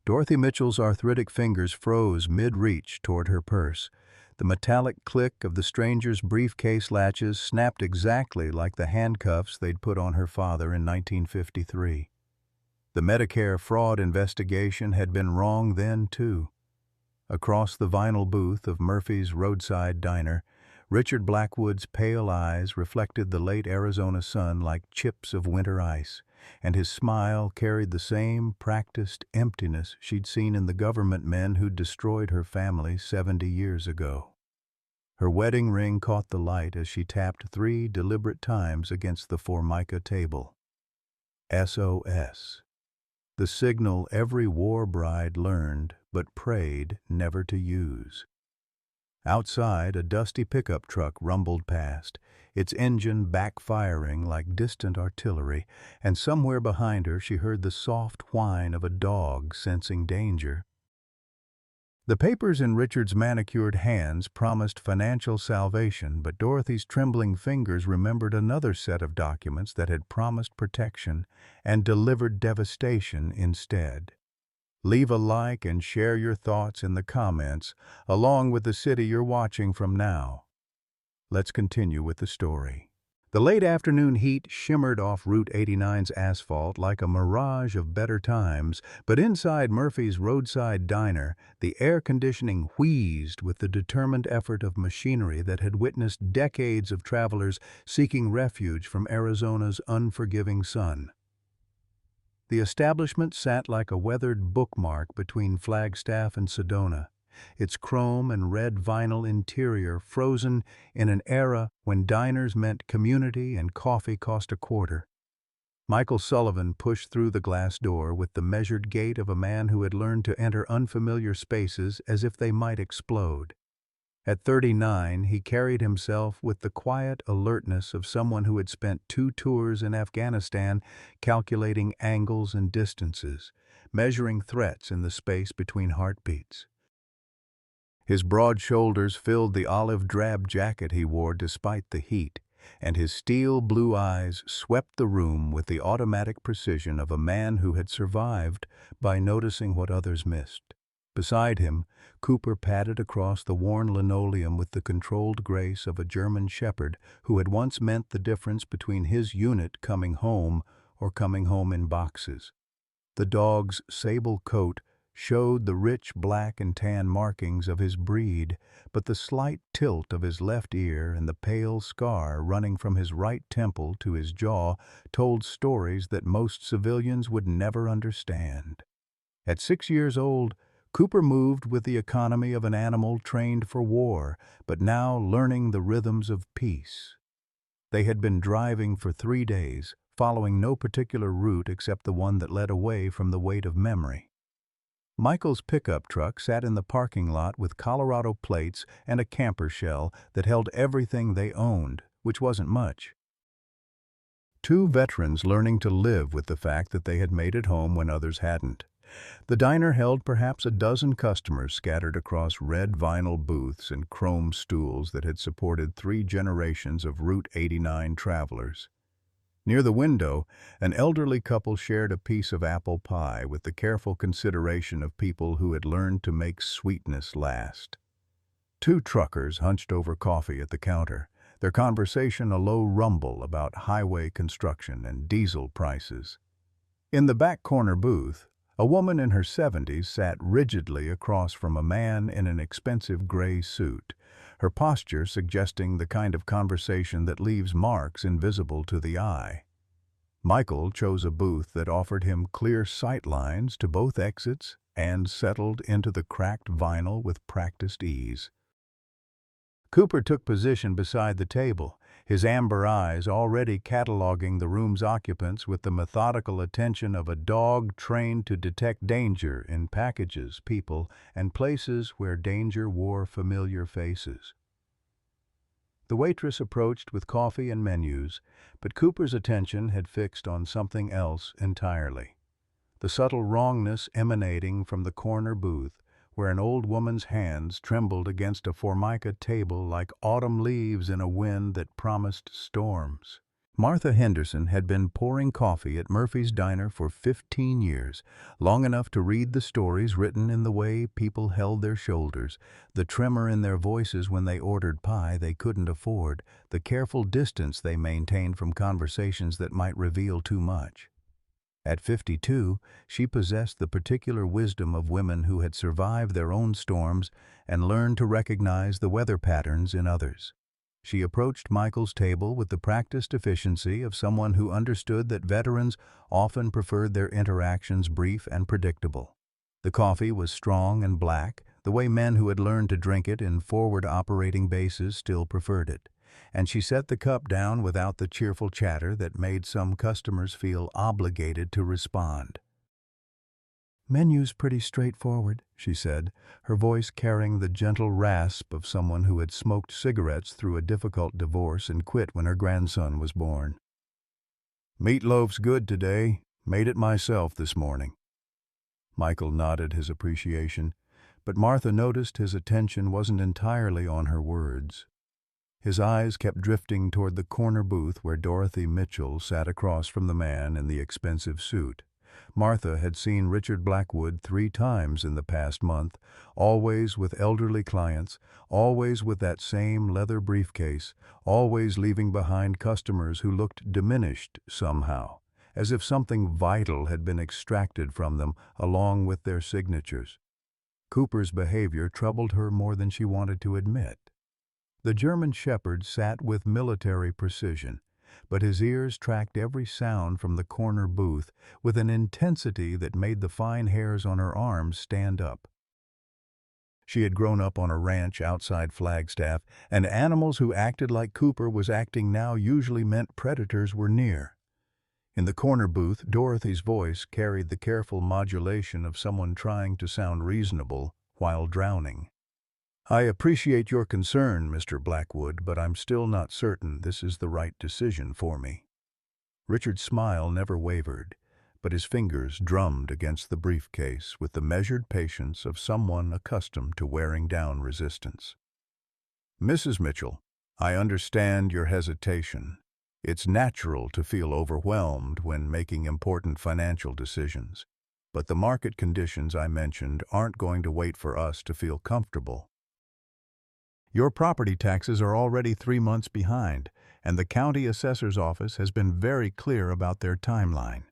Dorothy Mitchell's arthritic fingers froze mid-reach toward her purse. The metallic click of the stranger's briefcase latches snapped exactly like the handcuffs they'd put on her father in 1953. The Medicare fraud investigation had been wrong then, too. Across the vinyl booth of Murphy's Roadside Diner, Richard Blackwood's pale eyes reflected the late Arizona sun like chips of winter ice, and his smile carried the same practiced emptiness she'd seen in the government men who'd destroyed her family 70 years ago. Her wedding ring caught the light as she tapped 3 deliberate times against the Formica table. SOS. The signal every war bride learned but prayed never to use. Outside, a dusty pickup truck rumbled past, its engine backfiring like distant artillery, and somewhere behind her she heard the soft whine of a dog sensing danger. The papers in Richard's manicured hands promised financial salvation, but Dorothy's trembling fingers remembered another set of documents that had promised protection and delivered devastation instead. Leave a like and share your thoughts in the comments, along with the city you're watching from now. Let's continue with the story. The late afternoon heat shimmered off Route 89's asphalt like a mirage of better times, but inside Murphy's Roadside Diner, the air conditioning wheezed with the determined effort of machinery that had witnessed decades of travelers seeking refuge from Arizona's unforgiving sun. The establishment sat like a weathered bookmark between Flagstaff and Sedona, its chrome and red vinyl interior frozen in an era when diners meant community and coffee cost a quarter. Michael Sullivan pushed through the glass door with the measured gait of a man who had learned to enter unfamiliar spaces as if they might explode. At 39, he carried himself with the quiet alertness of someone who had spent 2 tours in Afghanistan calculating angles and distances, measuring threats in the space between heartbeats. His broad shoulders filled the olive-drab jacket he wore despite the heat, and his steel blue eyes swept the room with the automatic precision of a man who had survived by noticing what others missed. Beside him, Cooper padded across the worn linoleum with the controlled grace of a German shepherd who had once meant the difference between his unit coming home or coming home in boxes. The dog's sable coat showed the rich black and tan markings of his breed, but the slight tilt of his left ear and the pale scar running from his right temple to his jaw told stories that most civilians would never understand. At 6 years old, Cooper moved with the economy of an animal trained for war, but now learning the rhythms of peace. They had been driving for 3 days, following no particular route except the one that led away from the weight of memory. Michael's pickup truck sat in the parking lot with Colorado plates and a camper shell that held everything they owned, which wasn't much. 2 veterans learning to live with the fact that they had made it home when others hadn't. The diner held perhaps a dozen customers scattered across red vinyl booths and chrome stools that had supported 3 generations of Route 89 travelers. Near the window, an elderly couple shared a piece of apple pie with the careful consideration of people who had learned to make sweetness last. 2 truckers hunched over coffee at the counter, their conversation a low rumble about highway construction and diesel prices. In the back corner booth, a woman in her 70s sat rigidly across from a man in an expensive gray suit, her posture suggesting the kind of conversation that leaves marks invisible to the eye. Michael chose a booth that offered him clear sight lines to both exits and settled into the cracked vinyl with practiced ease. Cooper took position beside the table, his amber eyes already cataloging the room's occupants with the methodical attention of a dog trained to detect danger in packages, people, and places where danger wore familiar faces. The waitress approached with coffee and menus, but Cooper's attention had fixed on something else entirely. The subtle wrongness emanating from the corner booth, where an old woman's hands trembled against a Formica table like autumn leaves in a wind that promised storms. Martha Henderson had been pouring coffee at Murphy's Diner for 15 years, long enough to read the stories written in the way people held their shoulders, the tremor in their voices when they ordered pie they couldn't afford, the careful distance they maintained from conversations that might reveal too much. At 52, she possessed the particular wisdom of women who had survived their own storms and learned to recognize the weather patterns in others. She approached Michael's table with the practiced efficiency of someone who understood that veterans often preferred their interactions brief and predictable. The coffee was strong and black, the way men who had learned to drink it in forward operating bases still preferred it, and she set the cup down without the cheerful chatter that made some customers feel obligated to respond. "Menu's pretty straightforward," she said, her voice carrying the gentle rasp of someone who had smoked cigarettes through a difficult divorce and quit when her grandson was born. "Meatloaf's good today. Made it myself this morning." Michael nodded his appreciation, but Martha noticed his attention wasn't entirely on her words. His eyes kept drifting toward the corner booth where Dorothy Mitchell sat across from the man in the expensive suit. Martha had seen Richard Blackwood 3 times in the past month, always with elderly clients, always with that same leather briefcase, always leaving behind customers who looked diminished somehow, as if something vital had been extracted from them along with their signatures. Cooper's behavior troubled her more than she wanted to admit. The German shepherd sat with military precision, but his ears tracked every sound from the corner booth with an intensity that made the fine hairs on her arms stand up. She had grown up on a ranch outside Flagstaff, and animals who acted like Cooper was acting now usually meant predators were near. In the corner booth, Dorothy's voice carried the careful modulation of someone trying to sound reasonable while drowning. "I appreciate your concern, Mr. Blackwood, but I'm still not certain this is the right decision for me." Richard's smile never wavered, but his fingers drummed against the briefcase with the measured patience of someone accustomed to wearing down resistance. "Mrs. Mitchell, I understand your hesitation. It's natural to feel overwhelmed when making important financial decisions, but the market conditions I mentioned aren't going to wait for us to feel comfortable. Your property taxes are already 3 months behind, and the county assessor's office has been very clear about their timeline."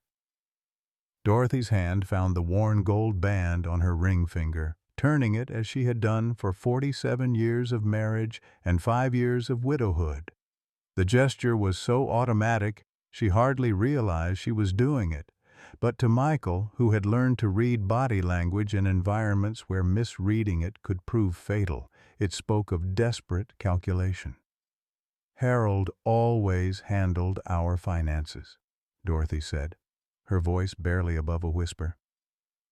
Dorothy's hand found the worn gold band on her ring finger, turning it as she had done for 47 years of marriage and 5 years of widowhood. The gesture was so automatic she hardly realized she was doing it, but to Michael, who had learned to read body language in environments where misreading it could prove fatal, it spoke of desperate calculation. "Harold always handled our finances," Dorothy said, her voice barely above a whisper.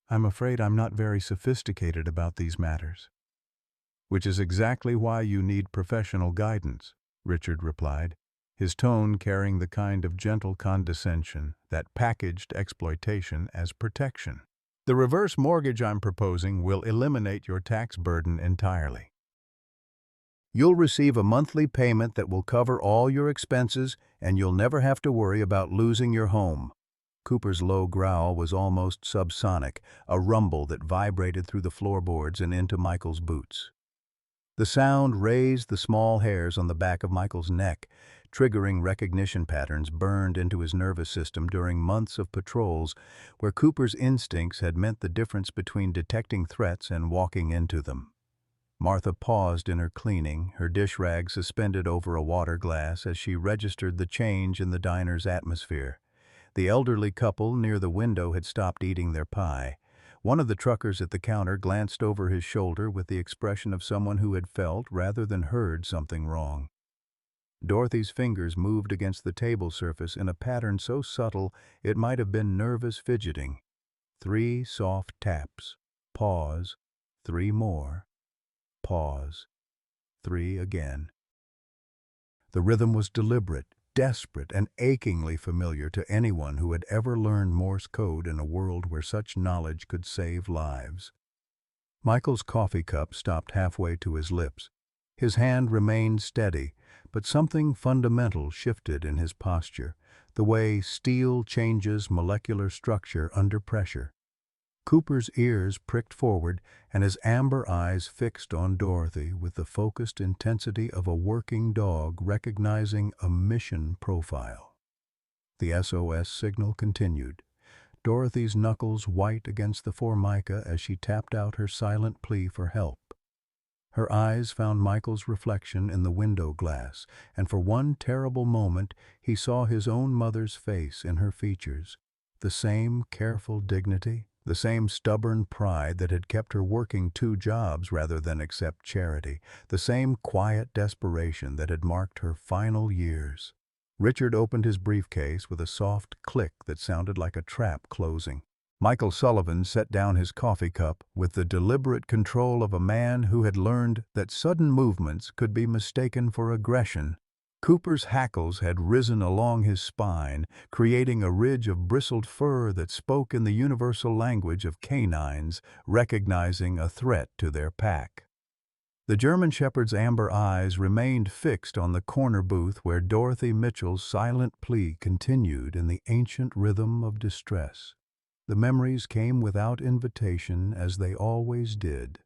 "I'm afraid I'm not very sophisticated about these matters." "Which is exactly why you need professional guidance," Richard replied, his tone carrying the kind of gentle condescension that packaged exploitation as protection. "The reverse mortgage I'm proposing will eliminate your tax burden entirely. You'll receive a monthly payment that will cover all your expenses, and you'll never have to worry about losing your home." Cooper's low growl was almost subsonic, a rumble that vibrated through the floorboards and into Michael's boots. The sound raised the small hairs on the back of Michael's neck, triggering recognition patterns burned into his nervous system during months of patrols where Cooper's instincts had meant the difference between detecting threats and walking into them. Martha paused in her cleaning, her dish rag suspended over a water glass as she registered the change in the diner's atmosphere. The elderly couple near the window had stopped eating their pie. One of the truckers at the counter glanced over his shoulder with the expression of someone who had felt rather than heard something wrong. Dorothy's fingers moved against the table surface in a pattern so subtle it might have been nervous fidgeting. 3 soft taps. Pause. 3 more. Pause. 3 again. The rhythm was deliberate, desperate, and achingly familiar to anyone who had ever learned Morse code in a world where such knowledge could save lives. Michael's coffee cup stopped halfway to his lips. His hand remained steady, but something fundamental shifted in his posture, the way steel changes molecular structure under pressure. Cooper's ears pricked forward, and his amber eyes fixed on Dorothy with the focused intensity of a working dog recognizing a mission profile. The SOS signal continued, Dorothy's knuckles white against the formica as she tapped out her silent plea for help. Her eyes found Michael's reflection in the window glass, and for one terrible moment he saw his own mother's face in her features. The same careful dignity, the same stubborn pride that had kept her working 2 jobs rather than accept charity, the same quiet desperation that had marked her final years. Richard opened his briefcase with a soft click that sounded like a trap closing. Michael Sullivan set down his coffee cup with the deliberate control of a man who had learned that sudden movements could be mistaken for aggression. Cooper's hackles had risen along his spine, creating a ridge of bristled fur that spoke in the universal language of canines, recognizing a threat to their pack. The German Shepherd's amber eyes remained fixed on the corner booth where Dorothy Mitchell's silent plea continued in the ancient rhythm of distress. The memories came without invitation, as they always did.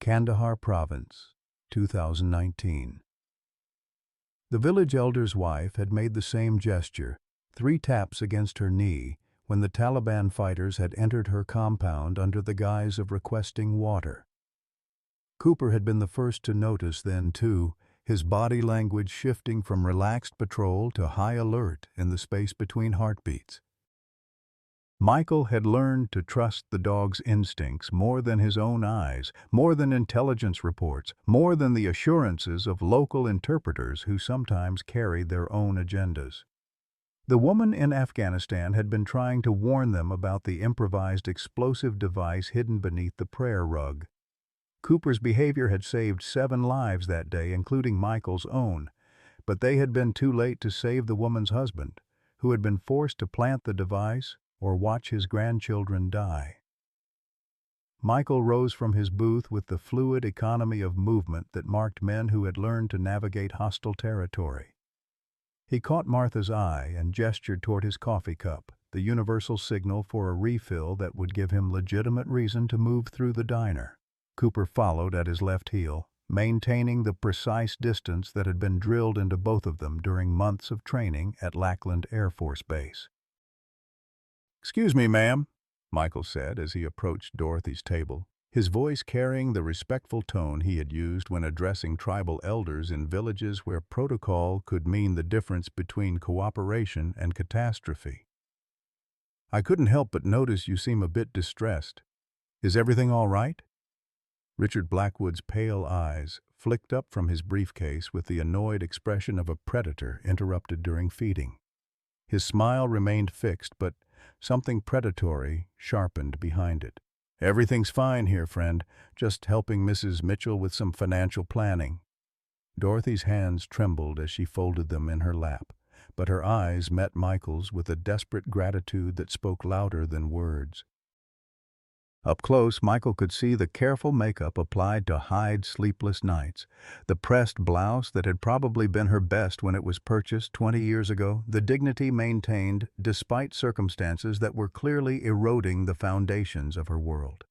Kandahar Province, 2019. The village elder's wife had made the same gesture, 3 taps against her knee, when the Taliban fighters had entered her compound under the guise of requesting water. Cooper had been the first to notice then, too, his body language shifting from relaxed patrol to high alert in the space between heartbeats. Michael had learned to trust the dog's instincts more than his own eyes, more than intelligence reports, more than the assurances of local interpreters who sometimes carried their own agendas. The woman in Afghanistan had been trying to warn them about the improvised explosive device hidden beneath the prayer rug. Cooper's behavior had saved 7 lives that day, including Michael's own, but they had been too late to save the woman's husband, who had been forced to plant the device or watch his grandchildren die. Michael rose from his booth with the fluid economy of movement that marked men who had learned to navigate hostile territory. He caught Martha's eye and gestured toward his coffee cup, the universal signal for a refill that would give him legitimate reason to move through the diner. Cooper followed at his left heel, maintaining the precise distance that had been drilled into both of them during months of training at Lackland Air Force Base. "Excuse me, ma'am," Michael said as he approached Dorothy's table, his voice carrying the respectful tone he had used when addressing tribal elders in villages where protocol could mean the difference between cooperation and catastrophe. "I couldn't help but notice you seem a bit distressed. Is everything all right?" Richard Blackwood's pale eyes flicked up from his briefcase with the annoyed expression of a predator interrupted during feeding. His smile remained fixed, but something predatory sharpened behind it. "Everything's fine here, friend. Just helping Mrs. Mitchell with some financial planning." Dorothy's hands trembled as she folded them in her lap, but her eyes met Michael's with a desperate gratitude that spoke louder than words. Up close, Michael could see the careful makeup applied to hide sleepless nights, the pressed blouse that had probably been her best when it was purchased 20 years ago, the dignity maintained despite circumstances that were clearly eroding the foundations of her world.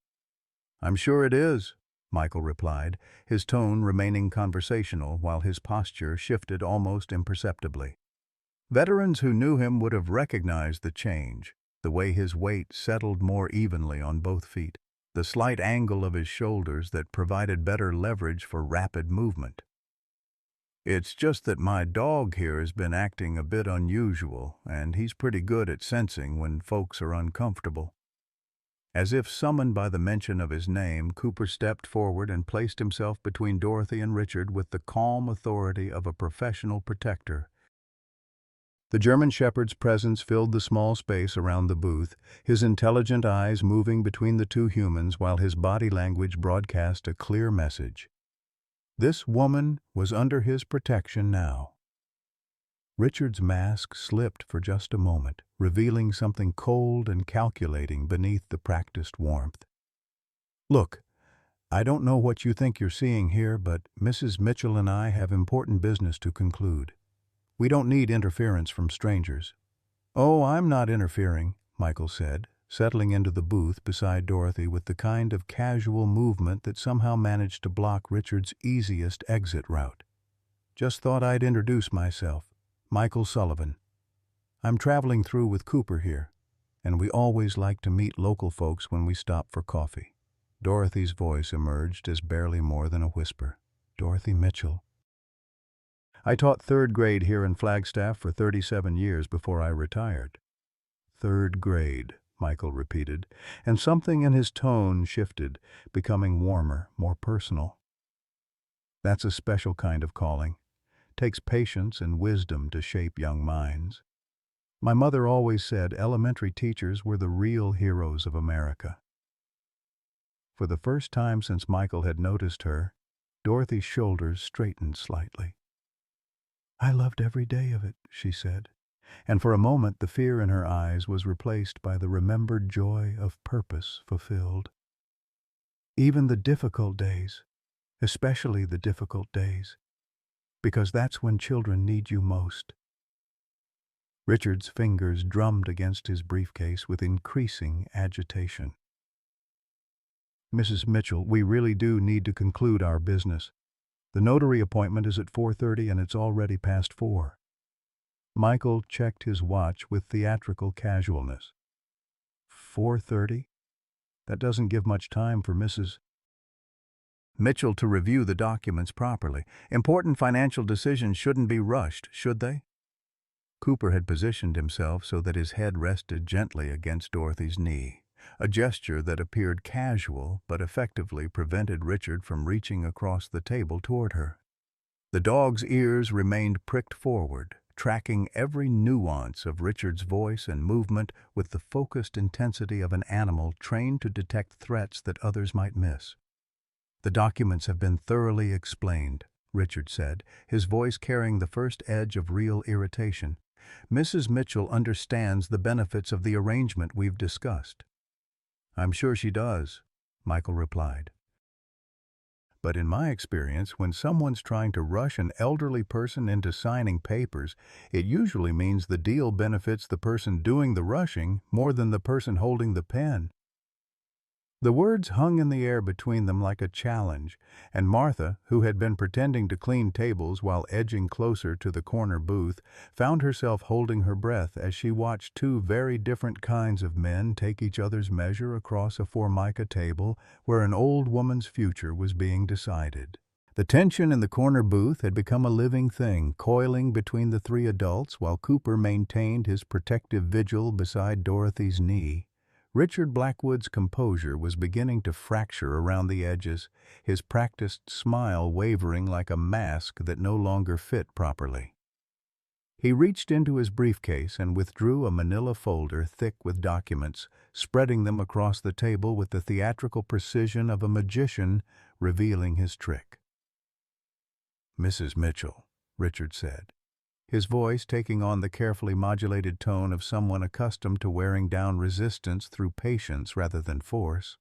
"I'm sure it is," Michael replied, his tone remaining conversational while his posture shifted almost imperceptibly. Veterans who knew him would have recognized the change. The way his weight settled more evenly on both feet, the slight angle of his shoulders that provided better leverage for rapid movement. "It's just that my dog here has been acting a bit unusual, and he's pretty good at sensing when folks are uncomfortable." As if summoned by the mention of his name, Cooper stepped forward and placed himself between Dorothy and Richard with the calm authority of a professional protector. The German Shepherd's presence filled the small space around the booth, his intelligent eyes moving between the 2 humans while his body language broadcast a clear message. This woman was under his protection now. Richard's mask slipped for just a moment, revealing something cold and calculating beneath the practiced warmth. "Look, I don't know what you think you're seeing here, but Mrs. Mitchell and I have important business to conclude. We don't need interference from strangers." "Oh, I'm not interfering," Michael said, settling into the booth beside Dorothy with the kind of casual movement that somehow managed to block Richard's easiest exit route. "Just thought I'd introduce myself. Michael Sullivan. I'm traveling through with Cooper here, and we always like to meet local folks when we stop for coffee." Dorothy's voice emerged as barely more than a whisper. "Dorothy Mitchell. I taught third grade here in Flagstaff for 37 years before I retired." "Third grade," Michael repeated, and something in his tone shifted, becoming warmer, more personal. "That's a special kind of calling. Takes patience and wisdom to shape young minds. My mother always said elementary teachers were the real heroes of America." For the first time since Michael had noticed her, Dorothy's shoulders straightened slightly. "I loved every day of it," she said, and for a moment the fear in her eyes was replaced by the remembered joy of purpose fulfilled. "Even the difficult days, especially the difficult days, because that's when children need you most." Richard's fingers drummed against his briefcase with increasing agitation. "Mrs. Mitchell, we really do need to conclude our business. The notary appointment is at 4:30 and it's already past 4. Michael checked his watch with theatrical casualness. 4:30? That doesn't give much time for Mrs. Mitchell to review the documents properly. Important financial decisions shouldn't be rushed, should they? Cooper had positioned himself so that his head rested gently against Dorothy's knee, a gesture that appeared casual but effectively prevented Richard from reaching across the table toward her. The dog's ears remained pricked forward, tracking every nuance of Richard's voice and movement with the focused intensity of an animal trained to detect threats that others might miss. "The documents have been thoroughly explained," Richard said, his voice carrying the first edge of real irritation. "Mrs. Mitchell understands the benefits of the arrangement we've discussed." "I'm sure she does," Michael replied. "But in my experience, when someone's trying to rush an elderly person into signing papers, it usually means the deal benefits the person doing the rushing more than the person holding the pen." The words hung in the air between them like a challenge, and Martha, who had been pretending to clean tables while edging closer to the corner booth, found herself holding her breath as she watched two very different kinds of men take each other's measure across a formica table where an old woman's future was being decided. The tension in the corner booth had become a living thing, coiling between the three adults while Cooper maintained his protective vigil beside Dorothy's knee. Richard Blackwood's composure was beginning to fracture around the edges, his practiced smile wavering like a mask that no longer fit properly. He reached into his briefcase and withdrew a manila folder thick with documents, spreading them across the table with the theatrical precision of a magician revealing his trick. "Mrs. Mitchell," Richard said, his voice taking on the carefully modulated tone of someone accustomed to wearing down resistance through patience rather than force.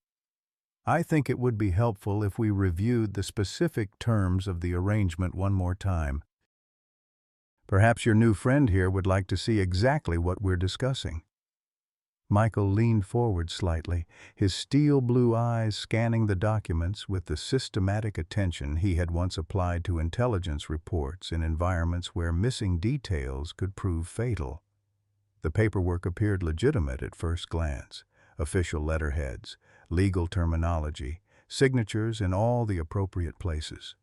"I think it would be helpful if we reviewed the specific terms of the arrangement one more time. Perhaps your new friend here would like to see exactly what we're discussing." Michael leaned forward slightly, his steel blue eyes scanning the documents with the systematic attention he had once applied to intelligence reports in environments where missing details could prove fatal. The paperwork appeared legitimate at first glance: official letterheads, legal terminology, signatures in all the appropriate places.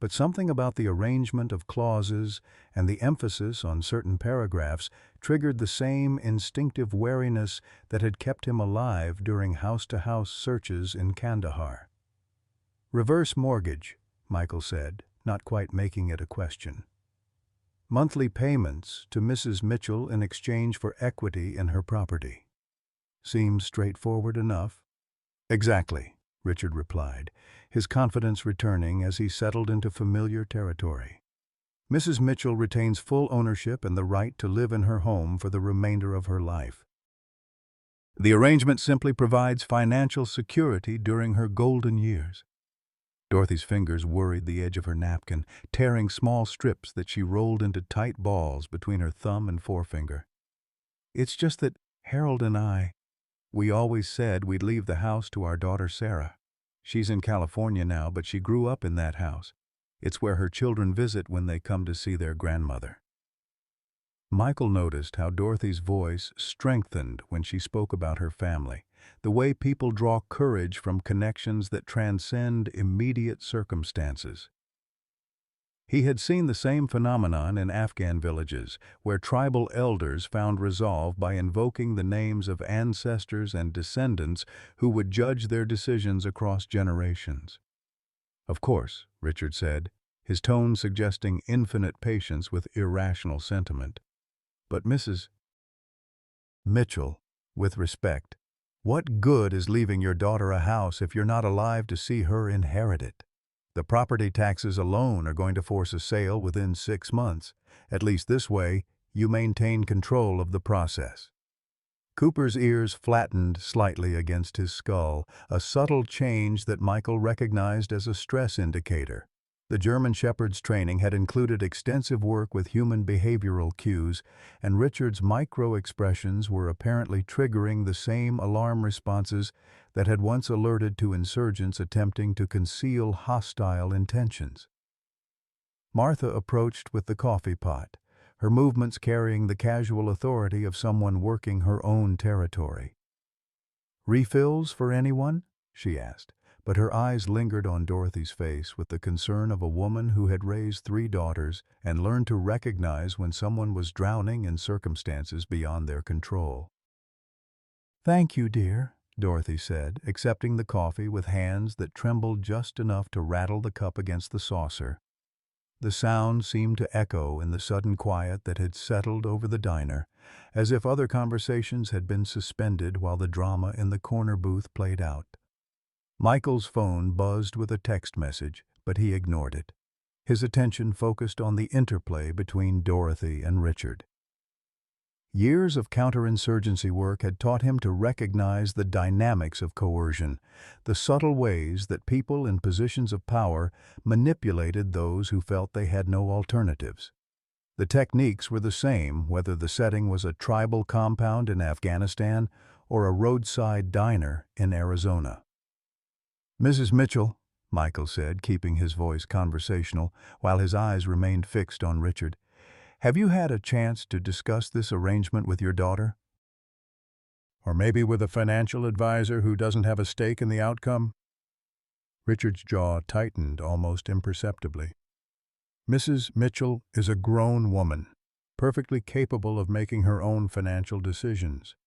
But something about the arrangement of clauses and the emphasis on certain paragraphs triggered the same instinctive wariness that had kept him alive during house-to-house searches in Kandahar. "Reverse mortgage," Michael said, not quite making it a question. "Monthly payments to Mrs. Mitchell in exchange for equity in her property. Seems straightforward enough." "Exactly," Richard replied, his confidence returning as he settled into familiar territory. "Mrs. Mitchell retains full ownership and the right to live in her home for the remainder of her life. The arrangement simply provides financial security during her golden years." Dorothy's fingers worried the edge of her napkin, tearing small strips that she rolled into tight balls between her thumb and forefinger. "It's just that Harold and we always said we'd leave the house to our daughter Sarah. She's in California now, but she grew up in that house. It's where her children visit when they come to see their grandmother." Michael noticed how Dorothy's voice strengthened when she spoke about her family, the way people draw courage from connections that transcend immediate circumstances. He had seen the same phenomenon in Afghan villages, where tribal elders found resolve by invoking the names of ancestors and descendants who would judge their decisions across generations. "Of course," Richard said, his tone suggesting infinite patience with irrational sentiment. "But Mrs. Mitchell, with respect, what good is leaving your daughter a house if you're not alive to see her inherit it? The property taxes alone are going to force a sale within 6 months. At least this way, you maintain control of the process." Cooper's ears flattened slightly against his skull, a subtle change that Michael recognized as a stress indicator. The German Shepherd's training had included extensive work with human behavioral cues, and Richard's micro-expressions were apparently triggering the same alarm responses that had once alerted to insurgents attempting to conceal hostile intentions. Martha approached with the coffee pot, her movements carrying the casual authority of someone working her own territory. "Refills for anyone?" she asked, but her eyes lingered on Dorothy's face with the concern of a woman who had raised 3 daughters and learned to recognize when someone was drowning in circumstances beyond their control. "Thank you, dear," Dorothy said, accepting the coffee with hands that trembled just enough to rattle the cup against the saucer. The sound seemed to echo in the sudden quiet that had settled over the diner, as if other conversations had been suspended while the drama in the corner booth played out. Michael's phone buzzed with a text message, but he ignored it. His attention focused on the interplay between Dorothy and Richard. Years of counterinsurgency work had taught him to recognize the dynamics of coercion, the subtle ways that people in positions of power manipulated those who felt they had no alternatives. The techniques were the same whether the setting was a tribal compound in Afghanistan or a roadside diner in Arizona. "Mrs. Mitchell," Michael said, keeping his voice conversational while his eyes remained fixed on Richard, "have you had a chance to discuss this arrangement with your daughter? Or maybe with a financial advisor who doesn't have a stake in the outcome?" Richard's jaw tightened almost imperceptibly. "Mrs. Mitchell is a grown woman, perfectly capable of making her own financial decisions.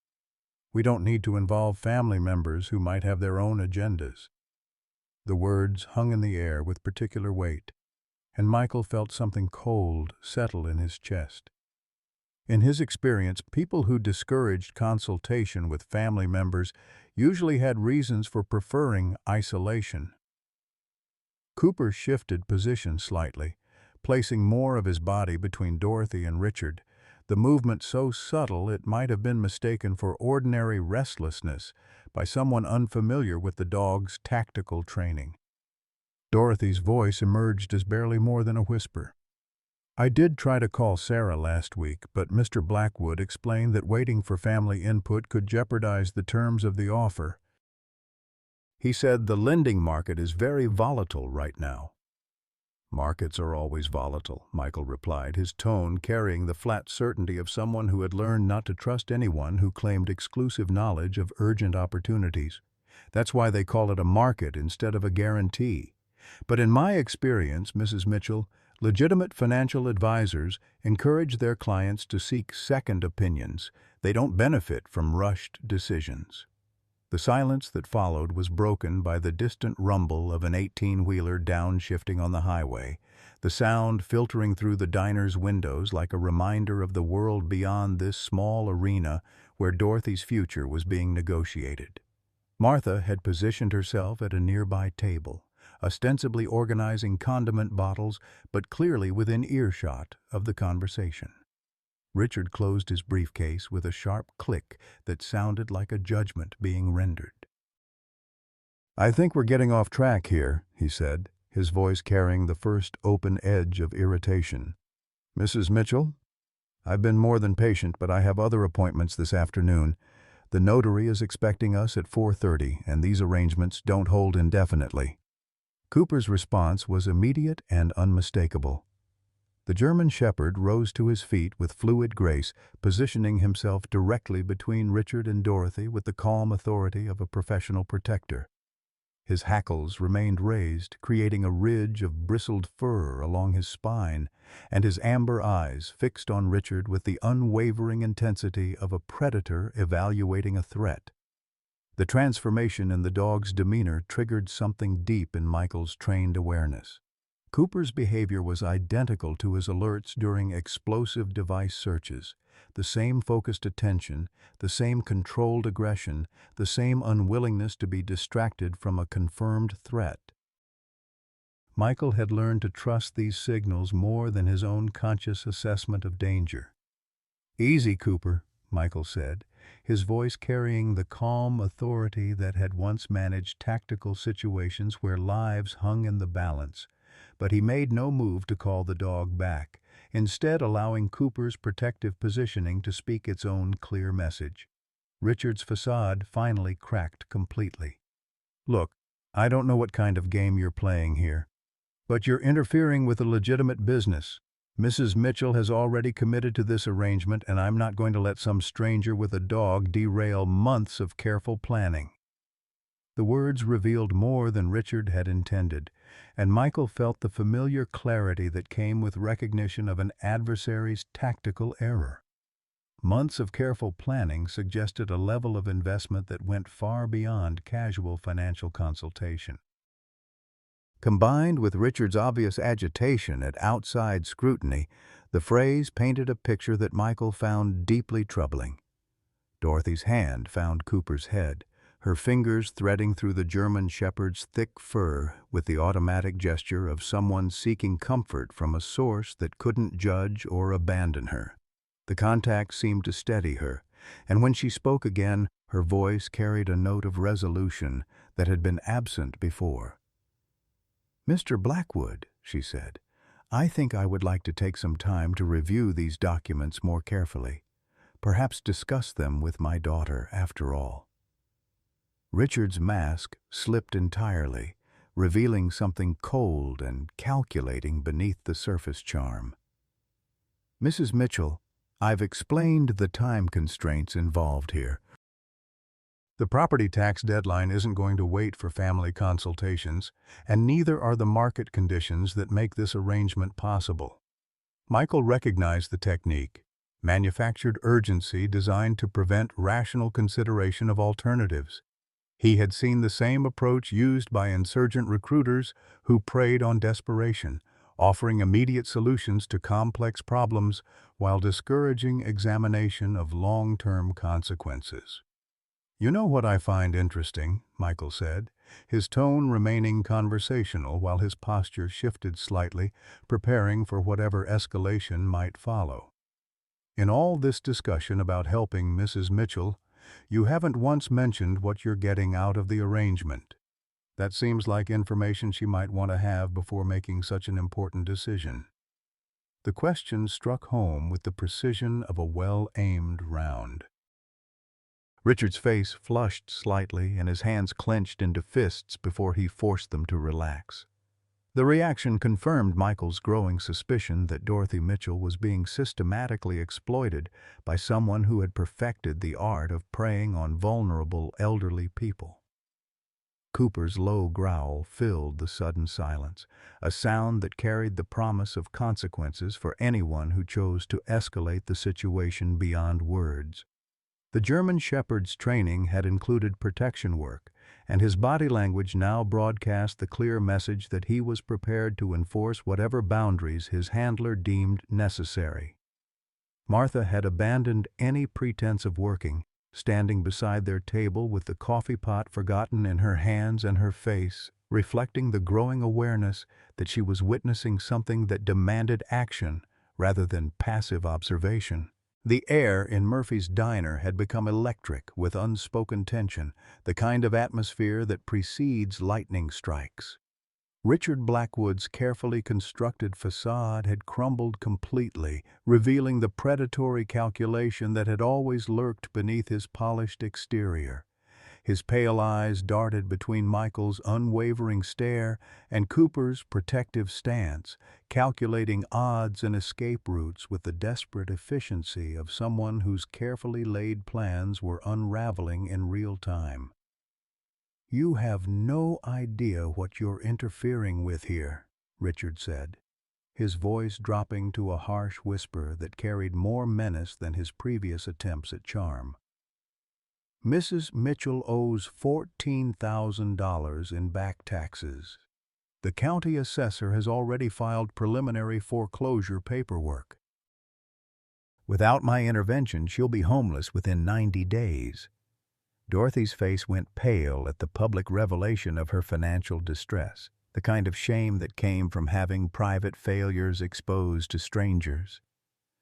We don't need to involve family members who might have their own agendas." The words hung in the air with particular weight, and Michael felt something cold settle in his chest. In his experience, people who discouraged consultation with family members usually had reasons for preferring isolation. Cooper shifted position slightly, placing more of his body between Dorothy and Richard, the movement so subtle it might have been mistaken for ordinary restlessness by someone unfamiliar with the dog's tactical training. Dorothy's voice emerged as barely more than a whisper. "I did try to call Sarah last week, but Mr. Blackwood explained that waiting for family input could jeopardize the terms of the offer. He said the lending market is very volatile right now." "Markets are always volatile," Michael replied, his tone carrying the flat certainty of someone who had learned not to trust anyone who claimed exclusive knowledge of urgent opportunities. "That's why they call it a market instead of a guarantee. But in my experience, Mrs. Mitchell, legitimate financial advisors encourage their clients to seek second opinions. They don't benefit from rushed decisions." The silence that followed was broken by the distant rumble of an 18-wheeler downshifting on the highway, the sound filtering through the diner's windows like a reminder of the world beyond this small arena where Dorothy's future was being negotiated. Martha had positioned herself at a nearby table, ostensibly organizing condiment bottles, but clearly within earshot of the conversation. Richard closed his briefcase with a sharp click that sounded like a judgment being rendered. "I think we're getting off track here," he said, his voice carrying the first open edge of irritation. "Mrs. Mitchell, I've been more than patient, but I have other appointments this afternoon. The notary is expecting us at 4:30, and these arrangements don't hold indefinitely." Cooper's response was immediate and unmistakable. The German shepherd rose to his feet with fluid grace, positioning himself directly between Richard and Dorothy with the calm authority of a professional protector. His hackles remained raised, creating a ridge of bristled fur along his spine, and his amber eyes fixed on Richard with the unwavering intensity of a predator evaluating a threat. The transformation in the dog's demeanor triggered something deep in Michael's trained awareness. Cooper's behavior was identical to his alerts during explosive device searches. The same focused attention, the same controlled aggression, the same unwillingness to be distracted from a confirmed threat. Michael had learned to trust these signals more than his own conscious assessment of danger. "Easy, Cooper," Michael said, his voice carrying the calm authority that had once managed tactical situations where lives hung in the balance. But he made no move to call the dog back, instead allowing Cooper's protective positioning to speak its own clear message. Richard's facade finally cracked completely. "Look, I don't know what kind of game you're playing here, but you're interfering with a legitimate business. Mrs. Mitchell has already committed to this arrangement, and I'm not going to let some stranger with a dog derail months of careful planning." The words revealed more than Richard had intended, and Michael felt the familiar clarity that came with recognition of an adversary's tactical error. Months of careful planning suggested a level of investment that went far beyond casual financial consultation. Combined with Richard's obvious agitation at outside scrutiny, the phrase painted a picture that Michael found deeply troubling. Dorothy's hand found Cooper's head, her fingers threading through the German shepherd's thick fur with the automatic gesture of someone seeking comfort from a source that couldn't judge or abandon her. The contact seemed to steady her, and when she spoke again, her voice carried a note of resolution that had been absent before. "Mr. Blackwood," she said, "I think I would like to take some time to review these documents more carefully. Perhaps discuss them with my daughter after all." Richard's mask slipped entirely, revealing something cold and calculating beneath the surface charm. "Mrs. Mitchell, I've explained the time constraints involved here. The property tax deadline isn't going to wait for family consultations, and neither are the market conditions that make this arrangement possible." Michael recognized the technique, manufactured urgency designed to prevent rational consideration of alternatives. He had seen the same approach used by insurgent recruiters who preyed on desperation, offering immediate solutions to complex problems while discouraging examination of long-term consequences. "You know what I find interesting," Michael said, his tone remaining conversational while his posture shifted slightly, preparing for whatever escalation might follow. "In all this discussion about helping Mrs. Mitchell, you haven't once mentioned what you're getting out of the arrangement. That seems like information she might want to have before making such an important decision." The question struck home with the precision of a well-aimed round. Richard's face flushed slightly and his hands clenched into fists before he forced them to relax. The reaction confirmed Michael's growing suspicion that Dorothy Mitchell was being systematically exploited by someone who had perfected the art of preying on vulnerable elderly people. Cooper's low growl filled the sudden silence, a sound that carried the promise of consequences for anyone who chose to escalate the situation beyond words. The German shepherd's training had included protection work, and his body language now broadcast the clear message that he was prepared to enforce whatever boundaries his handler deemed necessary. Martha had abandoned any pretense of working, standing beside their table with the coffee pot forgotten in her hands and her face, reflecting the growing awareness that she was witnessing something that demanded action rather than passive observation. The air in Murphy's diner had become electric with unspoken tension, the kind of atmosphere that precedes lightning strikes. Richard Blackwood's carefully constructed facade had crumbled completely, revealing the predatory calculation that had always lurked beneath his polished exterior. His pale eyes darted between Michael's unwavering stare and Cooper's protective stance, calculating odds and escape routes with the desperate efficiency of someone whose carefully laid plans were unraveling in real time. "You have no idea what you're interfering with here," Richard said, his voice dropping to a harsh whisper that carried more menace than his previous attempts at charm. "Mrs. Mitchell owes $14,000 in back taxes. The county assessor has already filed preliminary foreclosure paperwork. Without my intervention, she'll be homeless within 90 days. Dorothy's face went pale at the public revelation of her financial distress, the kind of shame that came from having private failures exposed to strangers.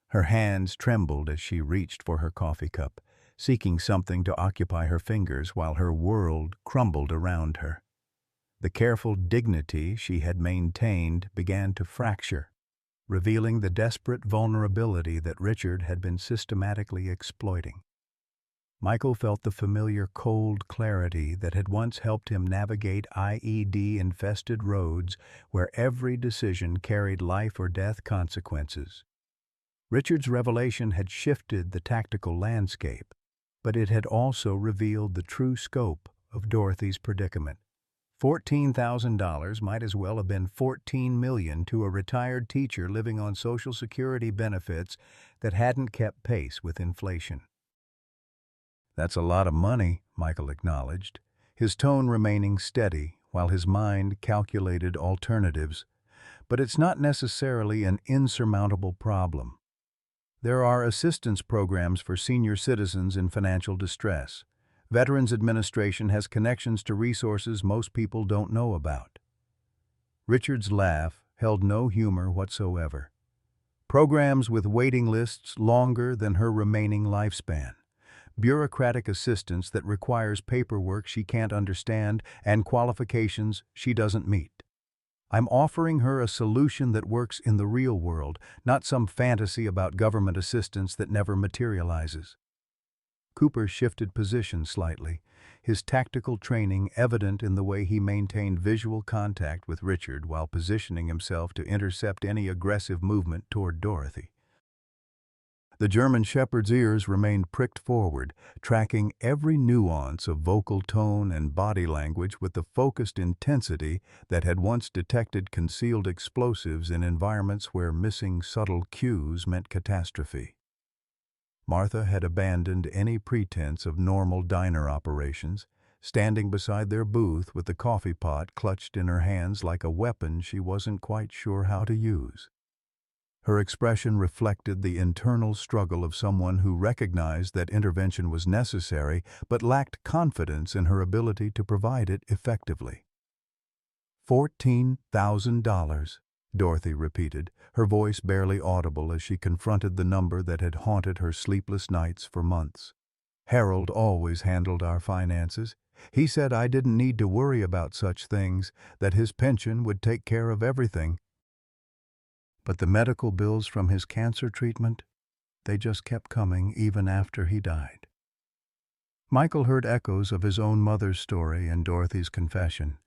Her hands trembled as she reached for her coffee cup, seeking something to occupy her fingers while her world crumbled around her. The careful dignity she had maintained began to fracture, revealing the desperate vulnerability that Richard had been systematically exploiting. Michael felt the familiar cold clarity that had once helped him navigate IED-infested roads where every decision carried life or death consequences. Richard's revelation had shifted the tactical landscape, but it had also revealed the true scope of Dorothy's predicament. $14,000 might as well have been $14 million to a retired teacher living on Social Security benefits that hadn't kept pace with inflation. "That's a lot of money," Michael acknowledged, his tone remaining steady while his mind calculated alternatives. "But it's not necessarily an insurmountable problem. There are assistance programs for senior citizens in financial distress. Veterans Administration has connections to resources most people don't know about." Richard's laugh held no humor whatsoever. "Programs with waiting lists longer than her remaining lifespan. Bureaucratic assistance that requires paperwork she can't understand and qualifications she doesn't meet. I'm offering her a solution that works in the real world, not some fantasy about government assistance that never materializes." Cooper shifted position slightly, his tactical training evident in the way he maintained visual contact with Richard while positioning himself to intercept any aggressive movement toward Dorothy. The German shepherd's ears remained pricked forward, tracking every nuance of vocal tone and body language with the focused intensity that had once detected concealed explosives in environments where missing subtle cues meant catastrophe. Martha had abandoned any pretense of normal diner operations, standing beside their booth with the coffee pot clutched in her hands like a weapon she wasn't quite sure how to use. Her expression reflected the internal struggle of someone who recognized that intervention was necessary but lacked confidence in her ability to provide it effectively. $14,000, Dorothy repeated, her voice barely audible as she confronted the number that had haunted her sleepless nights for months. "Harold always handled our finances. He said I didn't need to worry about such things, that his pension would take care of everything. But the medical bills from his cancer treatment, they just kept coming even after he died." Michael heard echoes of his own mother's story and Dorothy's confession,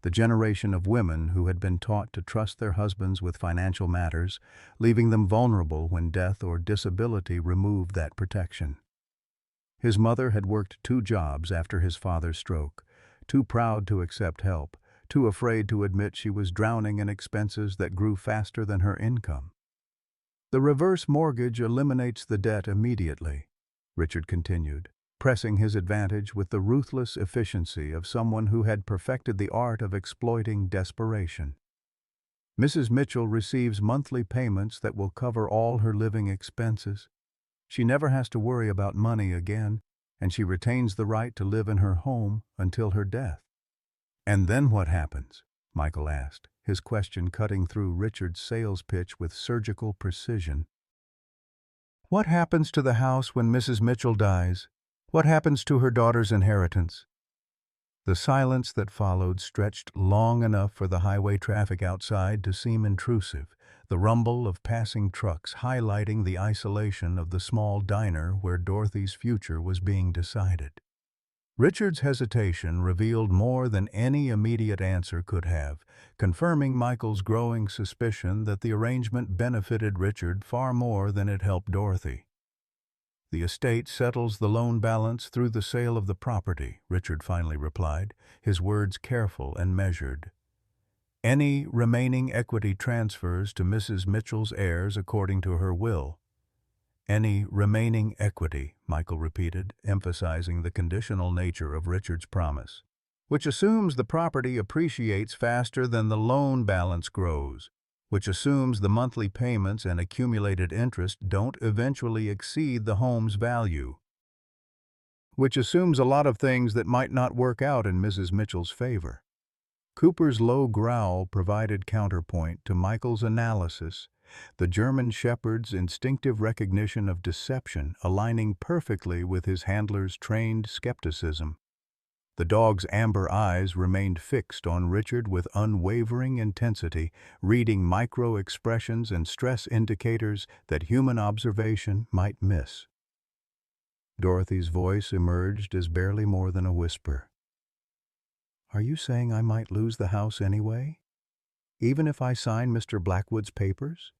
the generation of women who had been taught to trust their husbands with financial matters, leaving them vulnerable when death or disability removed that protection. His mother had worked 2 jobs after his father's stroke, too proud to accept help, too afraid to admit she was drowning in expenses that grew faster than her income. "The reverse mortgage eliminates the debt immediately," Richard continued, pressing his advantage with the ruthless efficiency of someone who had perfected the art of exploiting desperation. "Mrs. Mitchell receives monthly payments that will cover all her living expenses. She never has to worry about money again, and she retains the right to live in her home until her death." "And then what happens?" Michael asked, his question cutting through Richard's sales pitch with surgical precision. What happens to the house when Mrs. Mitchell dies? What happens to her daughter's inheritance? The silence that followed stretched long enough for the highway traffic outside to seem intrusive, the rumble of passing trucks highlighting the isolation of the small diner where Dorothy's future was being decided. Richard's hesitation revealed more than any immediate answer could have, confirming Michael's growing suspicion that the arrangement benefited Richard far more than it helped Dorothy. "The estate settles the loan balance through the sale of the property," Richard finally replied, his words careful and measured. "Any remaining equity transfers to Mrs. Mitchell's heirs according to her will." "Any remaining equity," Michael repeated, emphasizing the conditional nature of Richard's promise, "which assumes the property appreciates faster than the loan balance grows, which assumes the monthly payments and accumulated interest don't eventually exceed the home's value, which assumes a lot of things that might not work out in Mrs. Mitchell's favor." Cooper's low growl provided counterpoint to Michael's analysis, the German shepherd's instinctive recognition of deception aligning perfectly with his handler's trained skepticism. The dog's amber eyes remained fixed on Richard with unwavering intensity, reading micro-expressions and stress indicators that human observation might miss. Dorothy's voice emerged as barely more than a whisper. "Are you saying I might lose the house anyway, even if I sign Mr. Blackwood's papers?"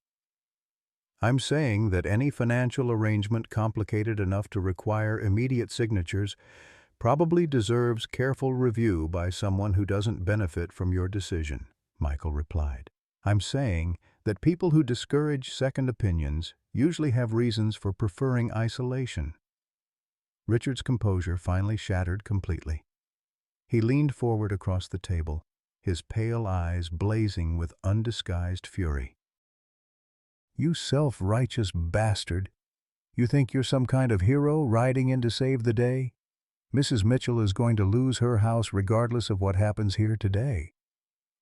"I'm saying that any financial arrangement complicated enough to require immediate signatures probably deserves careful review by someone who doesn't benefit from your decision," Michael replied. "I'm saying that people who discourage second opinions usually have reasons for preferring isolation." Richard's composure finally shattered completely. He leaned forward across the table, his pale eyes blazing with undisguised fury. "You self-righteous bastard! You think you're some kind of hero riding in to save the day? Mrs. Mitchell is going to lose her house regardless of what happens here today.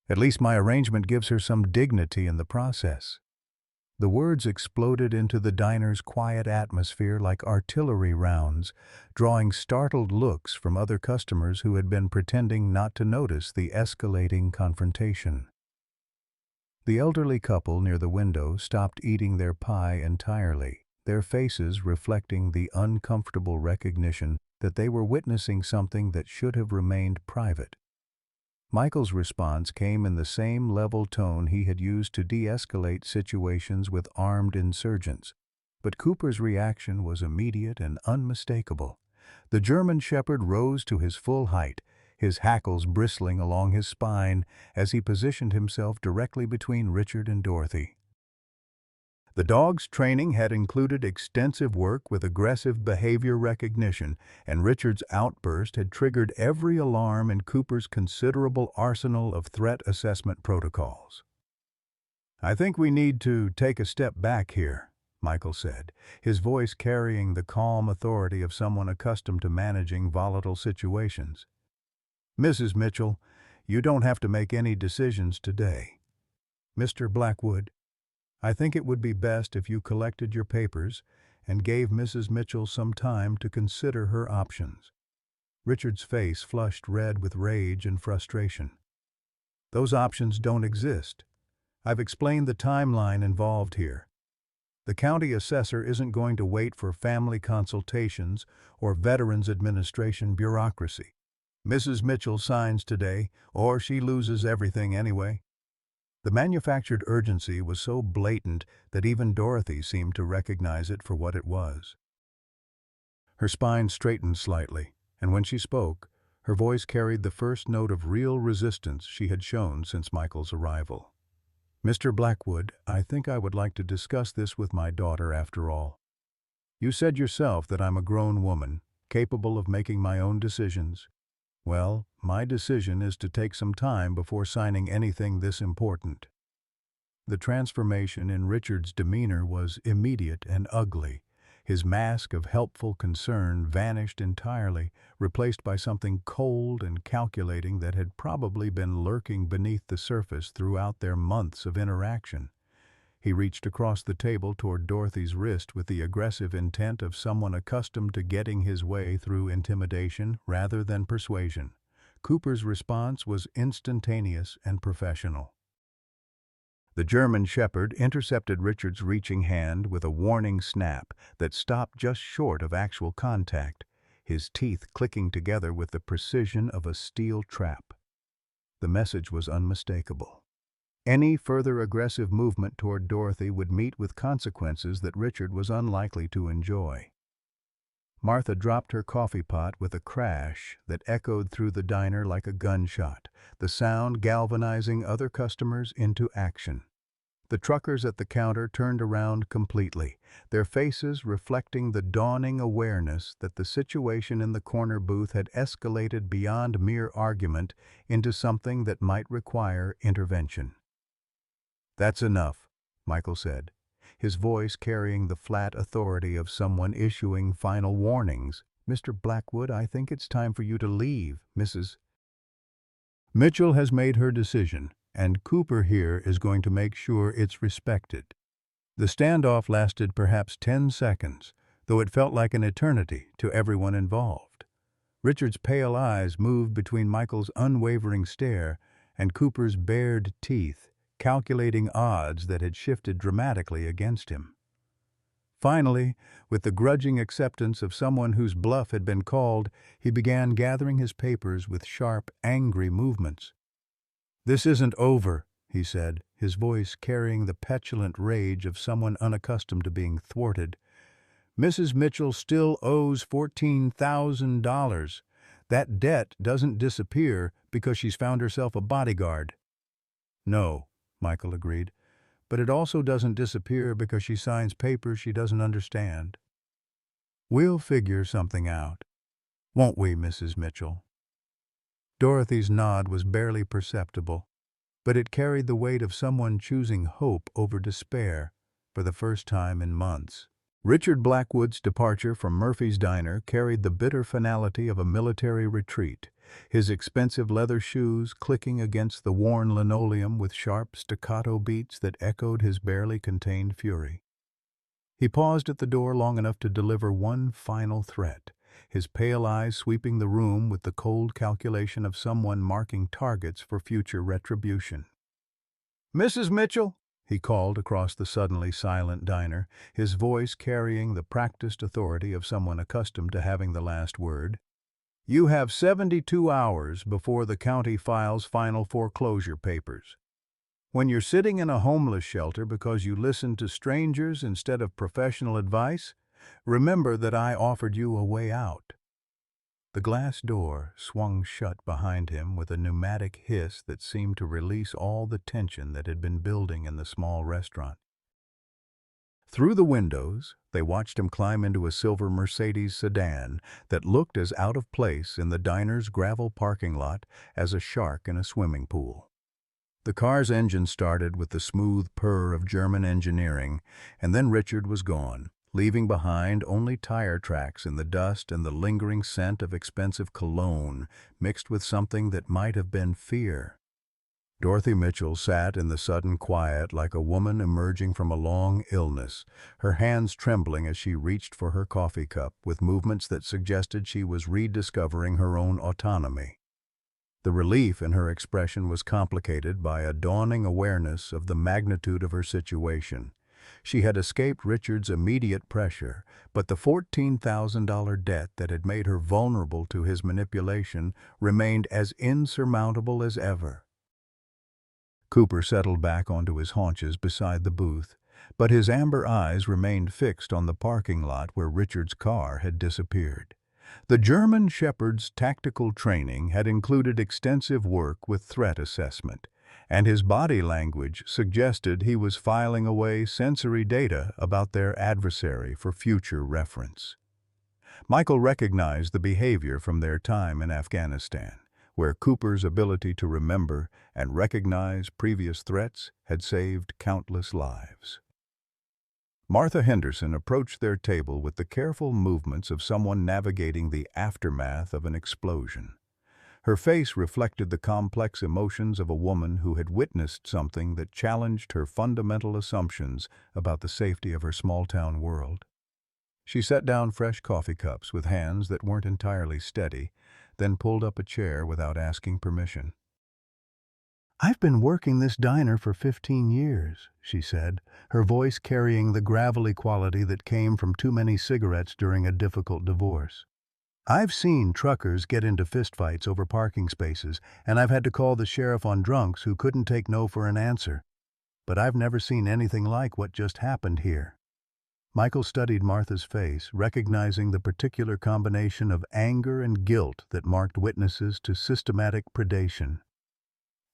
At least my arrangement gives her some dignity in the process." The words exploded into the diner's quiet atmosphere like artillery rounds, drawing startled looks from other customers who had been pretending not to notice the escalating confrontation. The elderly couple near the window stopped eating their pie entirely, their faces reflecting the uncomfortable recognition that they were witnessing something that should have remained private. Michael's response came in the same level tone he had used to de-escalate situations with armed insurgents, but Cooper's reaction was immediate and unmistakable. The German shepherd rose to his full height, his hackles bristling along his spine as he positioned himself directly between Richard and Dorothy. The dog's training had included extensive work with aggressive behavior recognition, and Richard's outburst had triggered every alarm in Cooper's considerable arsenal of threat assessment protocols. "I think we need to take a step back here," Michael said, his voice carrying the calm authority of someone accustomed to managing volatile situations. "Mrs. Mitchell, you don't have to make any decisions today. Mr. Blackwood, I think it would be best if you collected your papers and gave Mrs. Mitchell some time to consider her options." Richard's face flushed red with rage and frustration. "Those options don't exist. I've explained the timeline involved here. The county assessor isn't going to wait for family consultations or Veterans Administration bureaucracy. Mrs. Mitchell signs today, or she loses everything anyway." The manufactured urgency was so blatant that even Dorothy seemed to recognize it for what it was. Her spine straightened slightly, and when she spoke, her voice carried the first note of real resistance she had shown since Michael's arrival. "Mr. Blackwood, I think I would like to discuss this with my daughter after all. You said yourself that I'm a grown woman, capable of making my own decisions. Well, my decision is to take some time before signing anything this important." The transformation in Richard's demeanor was immediate and ugly. His mask of helpful concern vanished entirely, replaced by something cold and calculating that had probably been lurking beneath the surface throughout their months of interaction. He reached across the table toward Dorothy's wrist with the aggressive intent of someone accustomed to getting his way through intimidation rather than persuasion. Cooper's response was instantaneous and professional. The German Shepherd intercepted Richard's reaching hand with a warning snap that stopped just short of actual contact, his teeth clicking together with the precision of a steel trap. The message was unmistakable. Any further aggressive movement toward Dorothy would meet with consequences that Richard was unlikely to enjoy. Martha dropped her coffee pot with a crash that echoed through the diner like a gunshot, the sound galvanizing other customers into action. The truckers at the counter turned around completely, their faces reflecting the dawning awareness that the situation in the corner booth had escalated beyond mere argument into something that might require intervention. "That's enough," Michael said, his voice carrying the flat authority of someone issuing final warnings. "Mr. Blackwood, I think it's time for you to leave. Mrs. Mitchell has made her decision, and Cooper here is going to make sure it's respected." The standoff lasted perhaps 10 seconds, though it felt like an eternity to everyone involved. Richard's pale eyes moved between Michael's unwavering stare and Cooper's bared teeth, calculating odds that had shifted dramatically against him. Finally, with the grudging acceptance of someone whose bluff had been called, he began gathering his papers with sharp, angry movements. "This isn't over," he said, his voice carrying the petulant rage of someone unaccustomed to being thwarted. "Mrs. Mitchell still owes $14,000. That debt doesn't disappear because she's found herself a bodyguard." "No," Michael agreed, "but it also doesn't disappear because she signs papers she doesn't understand. We'll figure something out. Won't we, Mrs. Mitchell?" Dorothy's nod was barely perceptible, but it carried the weight of someone choosing hope over despair for the first time in months. Richard Blackwood's departure from Murphy's Diner carried the bitter finality of a military retreat, his expensive leather shoes clicking against the worn linoleum with sharp staccato beats that echoed his barely contained fury. He paused at the door long enough to deliver one final threat, his pale eyes sweeping the room with the cold calculation of someone marking targets for future retribution. "Mrs. Mitchell," he called across the suddenly silent diner, his voice carrying the practiced authority of someone accustomed to having the last word. "You have 72 hours before the county files final foreclosure papers. When you're sitting in a homeless shelter because you listened to strangers instead of professional advice, remember that I offered you a way out." The glass door swung shut behind him with a pneumatic hiss that seemed to release all the tension that had been building in the small restaurant. Through the windows, they watched him climb into a silver Mercedes sedan that looked as out of place in the diner's gravel parking lot as a shark in a swimming pool. The car's engine started with the smooth purr of German engineering, and then Richard was gone, leaving behind only tire tracks in the dust and the lingering scent of expensive cologne mixed with something that might have been fear. Dorothy Mitchell sat in the sudden quiet like a woman emerging from a long illness, her hands trembling as she reached for her coffee cup with movements that suggested she was rediscovering her own autonomy. The relief in her expression was complicated by a dawning awareness of the magnitude of her situation. She had escaped Richard's immediate pressure, but the $14,000 debt that had made her vulnerable to his manipulation remained as insurmountable as ever. Cooper settled back onto his haunches beside the booth, but his amber eyes remained fixed on the parking lot where Richard's car had disappeared. The German Shepherd's tactical training had included extensive work with threat assessment, and his body language suggested he was filing away sensory data about their adversary for future reference. Michael recognized the behavior from their time in Afghanistan, where Cooper's ability to remember and recognize previous threats had saved countless lives. Martha Henderson approached their table with the careful movements of someone navigating the aftermath of an explosion. Her face reflected the complex emotions of a woman who had witnessed something that challenged her fundamental assumptions about the safety of her small-town world. She set down fresh coffee cups with hands that weren't entirely steady, then pulled up a chair without asking permission. "I've been working this diner for 15 years," she said, her voice carrying the gravelly quality that came from too many cigarettes during a difficult divorce. "I've seen truckers get into fistfights over parking spaces, and I've had to call the sheriff on drunks who couldn't take no for an answer. But I've never seen anything like what just happened here." Michael studied Martha's face, recognizing the particular combination of anger and guilt that marked witnesses to systematic predation.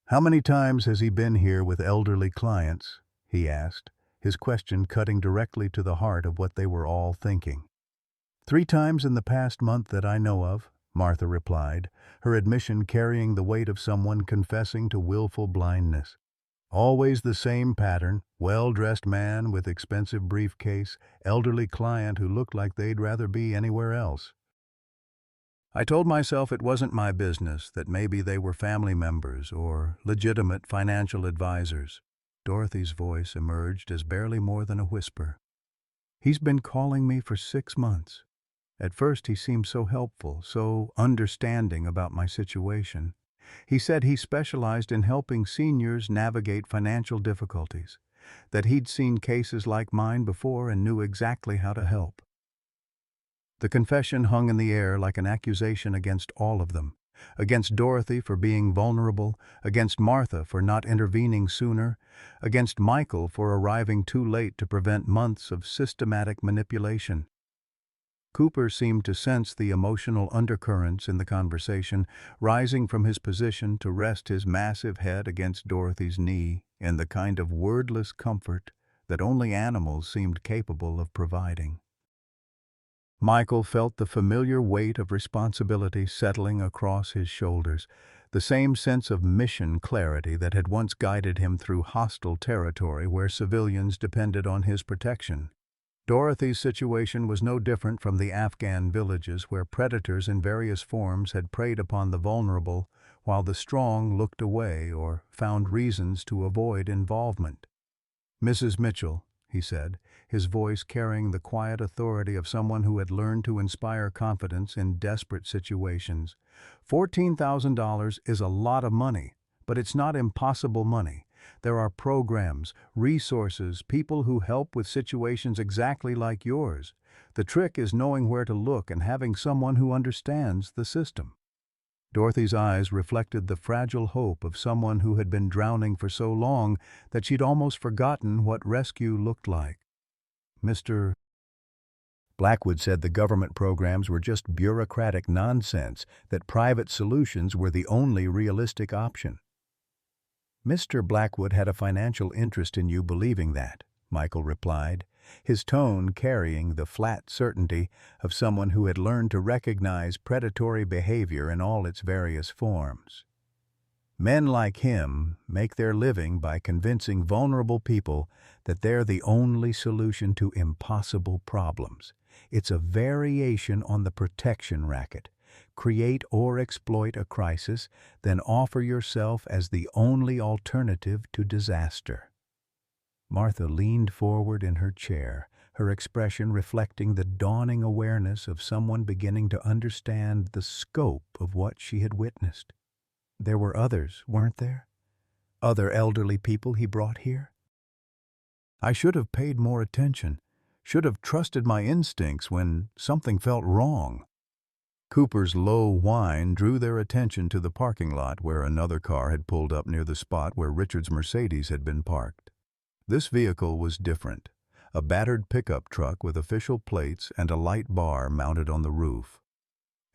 "How many times has he been here with elderly clients?" he asked, his question cutting directly to the heart of what they were all thinking. "3 times in the past month that I know of," Martha replied, her admission carrying the weight of someone confessing to willful blindness. "Always the same pattern: well-dressed man with expensive briefcase, elderly client who looked like they'd rather be anywhere else. I told myself it wasn't my business, that maybe they were family members or legitimate financial advisors." Dorothy's voice emerged as barely more than a whisper. "He's been calling me for 6 months. At first he seemed so helpful, so understanding about my situation. He said he specialized in helping seniors navigate financial difficulties, that he'd seen cases like mine before and knew exactly how to help." The confession hung in the air like an accusation against all of them, against Dorothy for being vulnerable, against Martha for not intervening sooner, against Michael for arriving too late to prevent months of systematic manipulation. Cooper seemed to sense the emotional undercurrents in the conversation, rising from his position to rest his massive head against Dorothy's knee in the kind of wordless comfort that only animals seemed capable of providing. Michael felt the familiar weight of responsibility settling across his shoulders, the same sense of mission clarity that had once guided him through hostile territory where civilians depended on his protection. Dorothy's situation was no different from the Afghan villages where predators in various forms had preyed upon the vulnerable, while the strong looked away or found reasons to avoid involvement. "Mrs. Mitchell," he said, his voice carrying the quiet authority of someone who had learned to inspire confidence in desperate situations, "$14,000 is a lot of money, but it's not impossible money. There are programs, resources, people who help with situations exactly like yours. The trick is knowing where to look and having someone who understands the system." Dorothy's eyes reflected the fragile hope of someone who had been drowning for so long that she'd almost forgotten what rescue looked like. "Mr. Blackwood said the government programs were just bureaucratic nonsense, that private solutions were the only realistic option." "Mr. Blackwood had a financial interest in you believing that," Michael replied, his tone carrying the flat certainty of someone who had learned to recognize predatory behavior in all its various forms. "Men like him make their living by convincing vulnerable people that they're the only solution to impossible problems. It's a variation on the protection racket. Create or exploit a crisis, then offer yourself as the only alternative to disaster." Martha leaned forward in her chair, her expression reflecting the dawning awareness of someone beginning to understand the scope of what she had witnessed. "There were others, weren't there? Other elderly people he brought here?" "I should have paid more attention, should have trusted my instincts when something felt wrong." Cooper's low whine drew their attention to the parking lot where another car had pulled up near the spot where Richard's Mercedes had been parked. This vehicle was different, a battered pickup truck with official plates and a light bar mounted on the roof.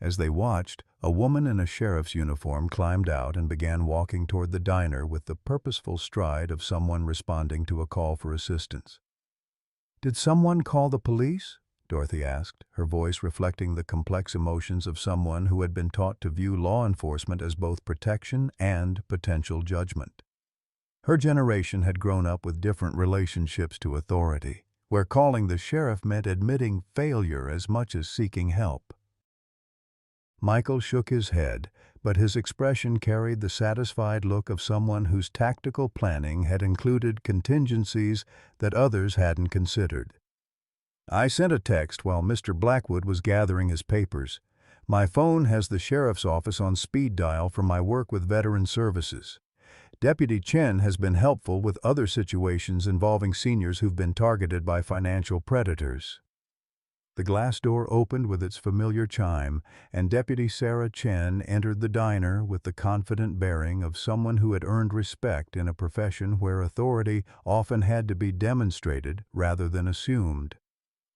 As they watched, a woman in a sheriff's uniform climbed out and began walking toward the diner with the purposeful stride of someone responding to a call for assistance. "Did someone call the police?" Dorothy asked, her voice reflecting the complex emotions of someone who had been taught to view law enforcement as both protection and potential judgment. Her generation had grown up with different relationships to authority, where calling the sheriff meant admitting failure as much as seeking help. Michael shook his head, but his expression carried the satisfied look of someone whose tactical planning had included contingencies that others hadn't considered. "I sent a text while Mr. Blackwood was gathering his papers. My phone has the sheriff's office on speed dial from my work with Veteran Services. Deputy Chen has been helpful with other situations involving seniors who've been targeted by financial predators." The glass door opened with its familiar chime, and Deputy Sarah Chen entered the diner with the confident bearing of someone who had earned respect in a profession where authority often had to be demonstrated rather than assumed.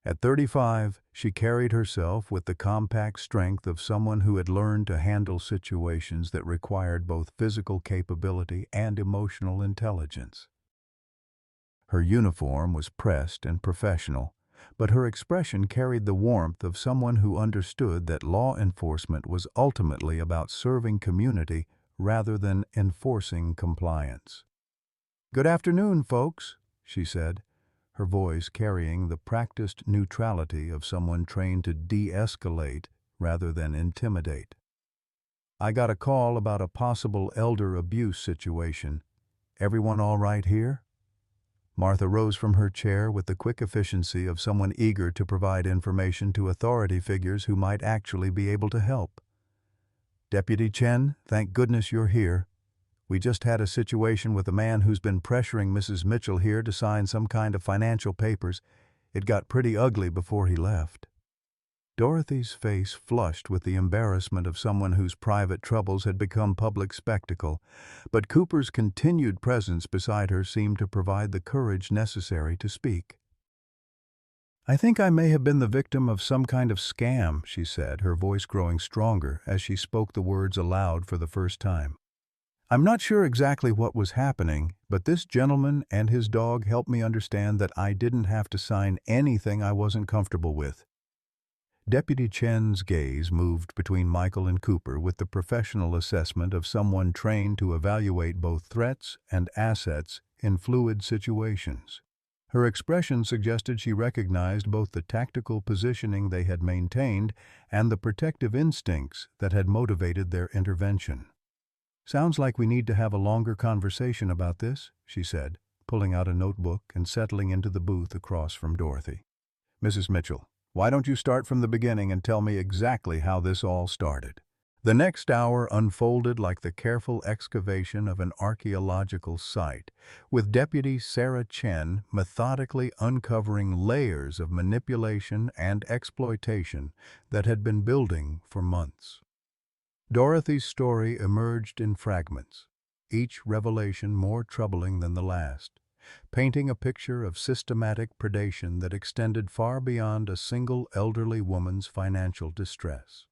At 35, she carried herself with the compact strength of someone who had learned to handle situations that required both physical capability and emotional intelligence. Her uniform was pressed and professional, but her expression carried the warmth of someone who understood that law enforcement was ultimately about serving community rather than enforcing compliance. "Good afternoon, folks," she said, her voice carrying the practiced neutrality of someone trained to de-escalate rather than intimidate. "I got a call about a possible elder abuse situation. Everyone all right here?" Martha rose from her chair with the quick efficiency of someone eager to provide information to authority figures who might actually be able to help. "Deputy Chen, thank goodness you're here. We just had a situation with a man who's been pressuring Mrs. Mitchell here to sign some kind of financial papers. It got pretty ugly before he left." Dorothy's face flushed with the embarrassment of someone whose private troubles had become public spectacle, but Cooper's continued presence beside her seemed to provide the courage necessary to speak. "I think I may have been the victim of some kind of scam," she said, her voice growing stronger as she spoke the words aloud for the first time. "I'm not sure exactly what was happening, but this gentleman and his dog helped me understand that I didn't have to sign anything I wasn't comfortable with." Deputy Chen's gaze moved between Michael and Cooper with the professional assessment of someone trained to evaluate both threats and assets in fluid situations. Her expression suggested she recognized both the tactical positioning they had maintained and the protective instincts that had motivated their intervention. "Sounds like we need to have a longer conversation about this," she said, pulling out a notebook and settling into the booth across from Dorothy. "Mrs. Mitchell, why don't you start from the beginning and tell me exactly how this all started?" The next hour unfolded like the careful excavation of an archaeological site, with Deputy Sarah Chen methodically uncovering layers of manipulation and exploitation that had been building for months. Dorothy's story emerged in fragments, each revelation more troubling than the last, painting a picture of systematic predation that extended far beyond a single elderly woman's financial distress.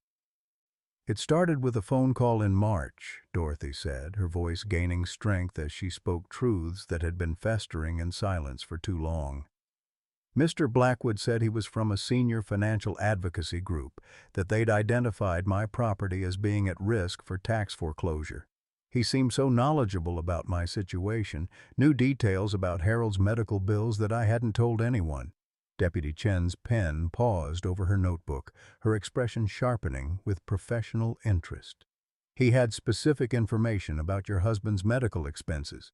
"It started with a phone call in March," Dorothy said, her voice gaining strength as she spoke truths that had been festering in silence for too long. "Mr. Blackwood said he was from a senior financial advocacy group, that they'd identified my property as being at risk for tax foreclosure. He seemed so knowledgeable about my situation, knew details about Harold's medical bills that I hadn't told anyone." Deputy Chen's pen paused over her notebook, her expression sharpening with professional interest. "He had specific information about your husband's medical expenses."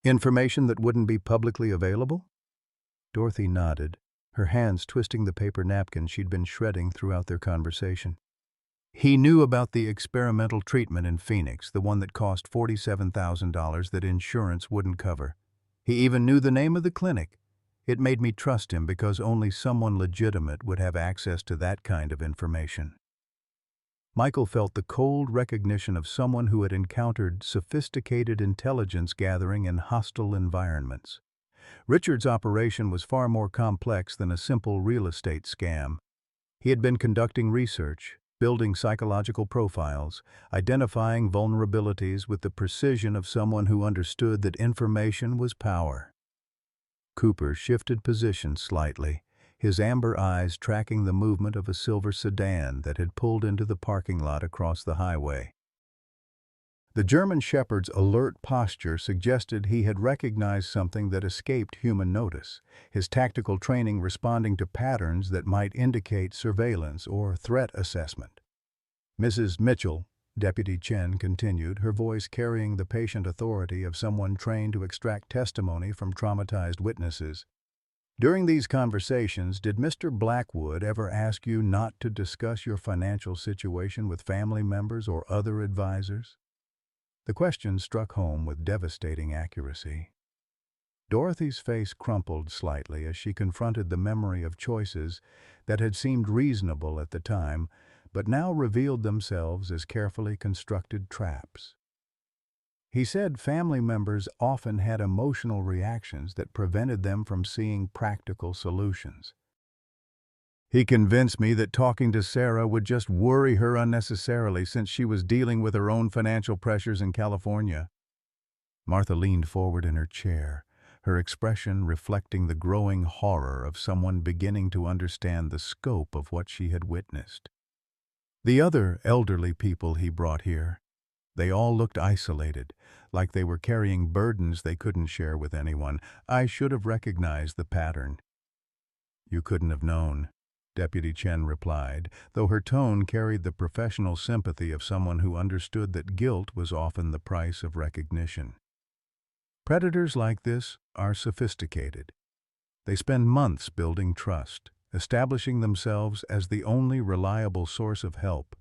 "Information that wouldn't be publicly available?" Dorothy nodded, her hands twisting the paper napkin she'd been shredding throughout their conversation. "He knew about the experimental treatment in Phoenix, the one that cost $47,000 that insurance wouldn't cover. He even knew the name of the clinic. It made me trust him because only someone legitimate would have access to that kind of information." Michael felt the cold recognition of someone who had encountered sophisticated intelligence gathering in hostile environments. Richard's operation was far more complex than a simple real estate scam. He had been conducting research, building psychological profiles, identifying vulnerabilities with the precision of someone who understood that information was power. Cooper shifted position slightly, his amber eyes tracking the movement of a silver sedan that had pulled into the parking lot across the highway. The German Shepherd's alert posture suggested he had recognized something that escaped human notice, his tactical training responding to patterns that might indicate surveillance or threat assessment. "Mrs. Mitchell, Deputy Chen continued, her voice carrying the patient authority of someone trained to extract testimony from traumatized witnesses. During these conversations, did Mr. Blackwood ever ask you not to discuss your financial situation with family members or other advisors? The question struck home with devastating accuracy. Dorothy's face crumpled slightly as she confronted the memory of choices that had seemed reasonable at the time, but now revealed themselves as carefully constructed traps. He said family members often had emotional reactions that prevented them from seeing practical solutions. He convinced me that talking to Sarah would just worry her unnecessarily since she was dealing with her own financial pressures in California. Martha leaned forward in her chair, her expression reflecting the growing horror of someone beginning to understand the scope of what she had witnessed. The other elderly people he brought here, they all looked isolated, like they were carrying burdens they couldn't share with anyone. I should have recognized the pattern. You couldn't have known, Deputy Chen replied, though her tone carried the professional sympathy of someone who understood that guilt was often the price of recognition. Predators like this are sophisticated. They spend months building trust, establishing themselves as the only reliable source of help.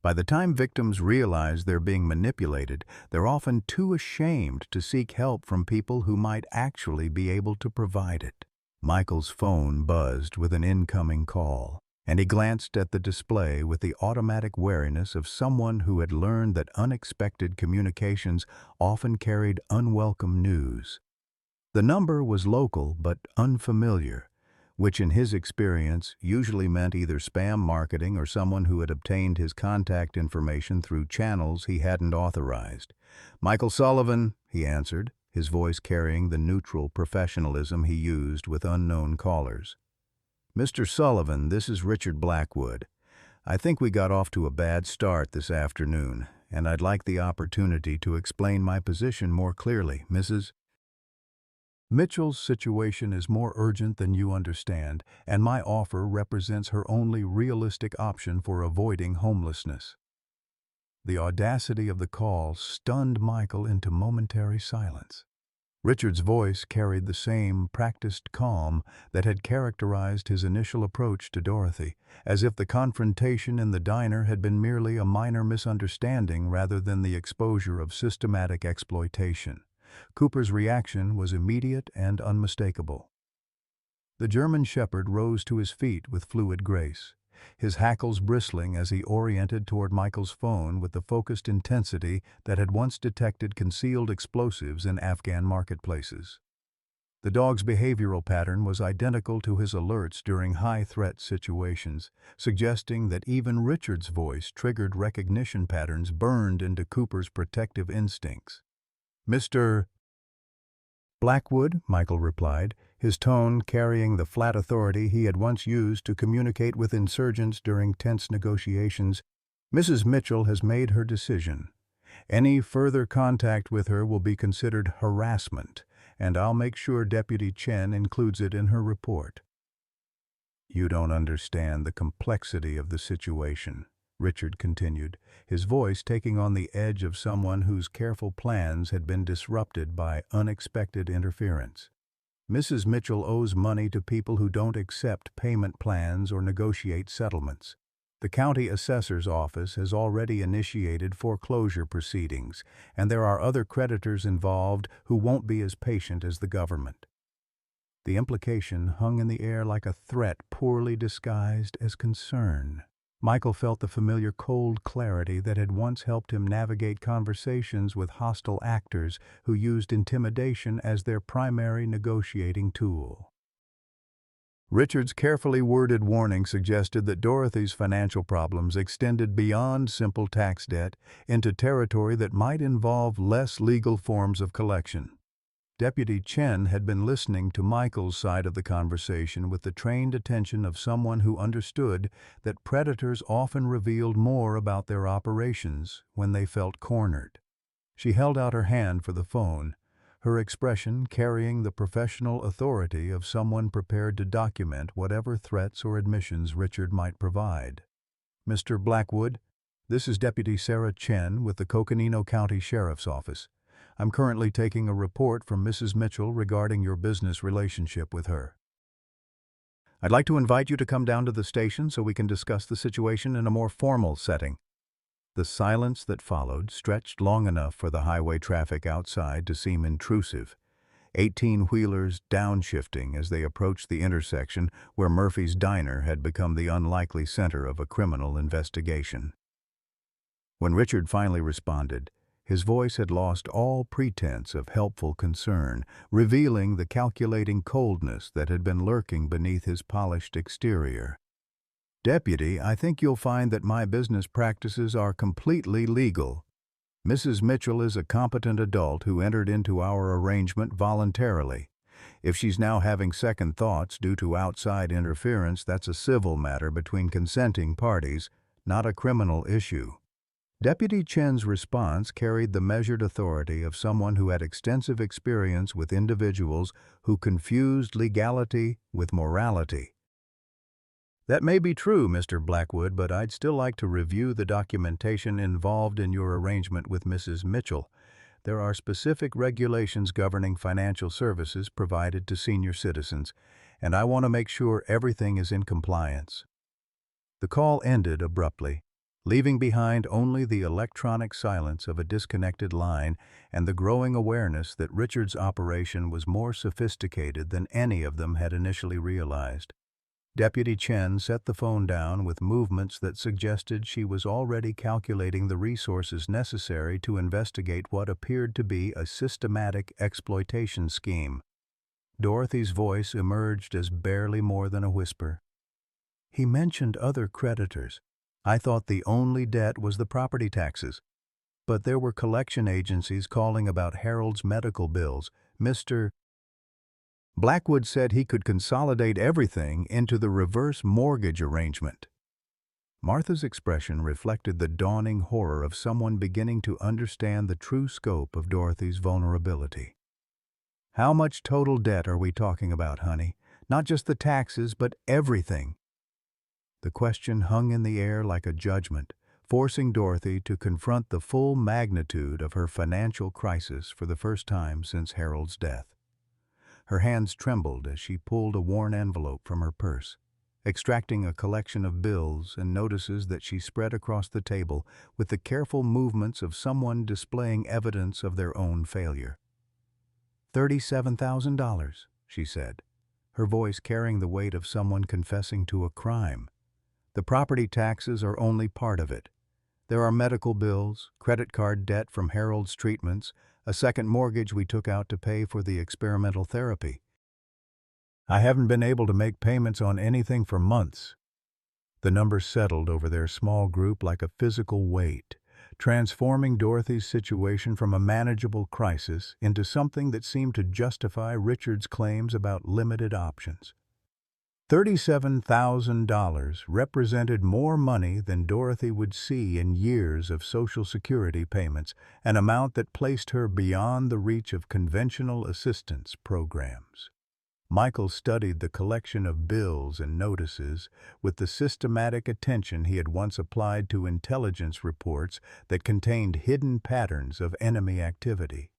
By the time victims realize they're being manipulated, they're often too ashamed to seek help from people who might actually be able to provide it. Michael's phone buzzed with an incoming call, and he glanced at the display with the automatic wariness of someone who had learned that unexpected communications often carried unwelcome news. The number was local but unfamiliar, which in his experience usually meant either spam marketing or someone who had obtained his contact information through channels he hadn't authorized. "Michael Sullivan," he answered, his voice carrying the neutral professionalism he used with unknown callers. "Mr. Sullivan, this is Richard Blackwood. I think we got off to a bad start this afternoon, and I'd like the opportunity to explain my position more clearly, Mrs. Mitchell's situation is more urgent than you understand, and my offer represents her only realistic option for avoiding homelessness." The audacity of the call stunned Michael into momentary silence. Richard's voice carried the same practiced calm that had characterized his initial approach to Dorothy, as if the confrontation in the diner had been merely a minor misunderstanding rather than the exposure of systematic exploitation. Cooper's reaction was immediate and unmistakable. The German shepherd rose to his feet with fluid grace, his hackles bristling as he oriented toward Michael's phone with the focused intensity that had once detected concealed explosives in Afghan marketplaces. The dog's behavioral pattern was identical to his alerts during high-threat situations, suggesting that even Richard's voice triggered recognition patterns burned into Cooper's protective instincts. "Mr. Blackwood," Michael replied, his tone carrying the flat authority he had once used to communicate with insurgents during tense negotiations, "Mrs. Mitchell has made her decision. Any further contact with her will be considered harassment, and I'll make sure Deputy Chen includes it in her report." "You don't understand the complexity of the situation," Richard continued, his voice taking on the edge of someone whose careful plans had been disrupted by unexpected interference. "Mrs. Mitchell owes money to people who don't accept payment plans or negotiate settlements. The county assessor's office has already initiated foreclosure proceedings, and there are other creditors involved who won't be as patient as the government." The implication hung in the air like a threat poorly disguised as concern. Michael felt the familiar cold clarity that had once helped him navigate conversations with hostile actors who used intimidation as their primary negotiating tool. Richard's carefully worded warning suggested that Dorothy's financial problems extended beyond simple tax debt into territory that might involve less legal forms of collection. Deputy Chen had been listening to Michael's side of the conversation with the trained attention of someone who understood that predators often revealed more about their operations when they felt cornered. She held out her hand for the phone, her expression carrying the professional authority of someone prepared to document whatever threats or admissions Richard might provide. "Mr. Blackwood, This is Deputy Sarah Chen with the Coconino County Sheriff's Office. I'm currently taking a report from Mrs. Mitchell regarding your business relationship with her. I'd like to invite you to come down to the station so we can discuss the situation in a more formal setting. The silence that followed stretched long enough for the highway traffic outside to seem intrusive. 18-wheelers downshifting as they approached the intersection where Murphy's Diner had become the unlikely center of a criminal investigation. When Richard finally responded, his voice had lost all pretense of helpful concern, revealing the calculating coldness that had been lurking beneath his polished exterior. "Deputy, I think you'll find that my business practices are completely legal. Mrs. Mitchell is a competent adult who entered into our arrangement voluntarily. If she's now having second thoughts due to outside interference, that's a civil matter between consenting parties, not a criminal issue." Deputy Chen's response carried the measured authority of someone who had extensive experience with individuals who confused legality with morality. "That may be true, Mr. Blackwood, but I'd still like to review the documentation involved in your arrangement with Mrs. Mitchell. There are specific regulations governing financial services provided to senior citizens, and I want to make sure everything is in compliance." The call ended abruptly, leaving behind only the electronic silence of a disconnected line and the growing awareness that Richard's operation was more sophisticated than any of them had initially realized. Deputy Chen set the phone down with movements that suggested she was already calculating the resources necessary to investigate what appeared to be a systematic exploitation scheme. Dorothy's voice emerged as barely more than a whisper. "He mentioned other creditors. I thought the only debt was the property taxes. But there were collection agencies calling about Harold's medical bills. Mr. Blackwood said he could consolidate everything into the reverse mortgage arrangement." Martha's expression reflected the dawning horror of someone beginning to understand the true scope of Dorothy's vulnerability. "How much total debt are we talking about, honey? Not just the taxes, but everything." The question hung in the air like a judgment, forcing Dorothy to confront the full magnitude of her financial crisis for the first time since Harold's death. Her hands trembled as she pulled a worn envelope from her purse, extracting a collection of bills and notices that she spread across the table with the careful movements of someone displaying evidence of their own failure. $37,000, she said, her voice carrying the weight of someone confessing to a crime. "The property taxes are only part of it. There are medical bills, credit card debt from Harold's treatments, a second mortgage we took out to pay for the experimental therapy. I haven't been able to make payments on anything for months." The numbers settled over their small group like a physical weight, transforming Dorothy's situation from a manageable crisis into something that seemed to justify Richard's claims about limited options. $37,000 represented more money than Dorothy would see in years of Social Security payments, an amount that placed her beyond the reach of conventional assistance programs. Michael studied the collection of bills and notices with the systematic attention he had once applied to intelligence reports that contained hidden patterns of enemy activity.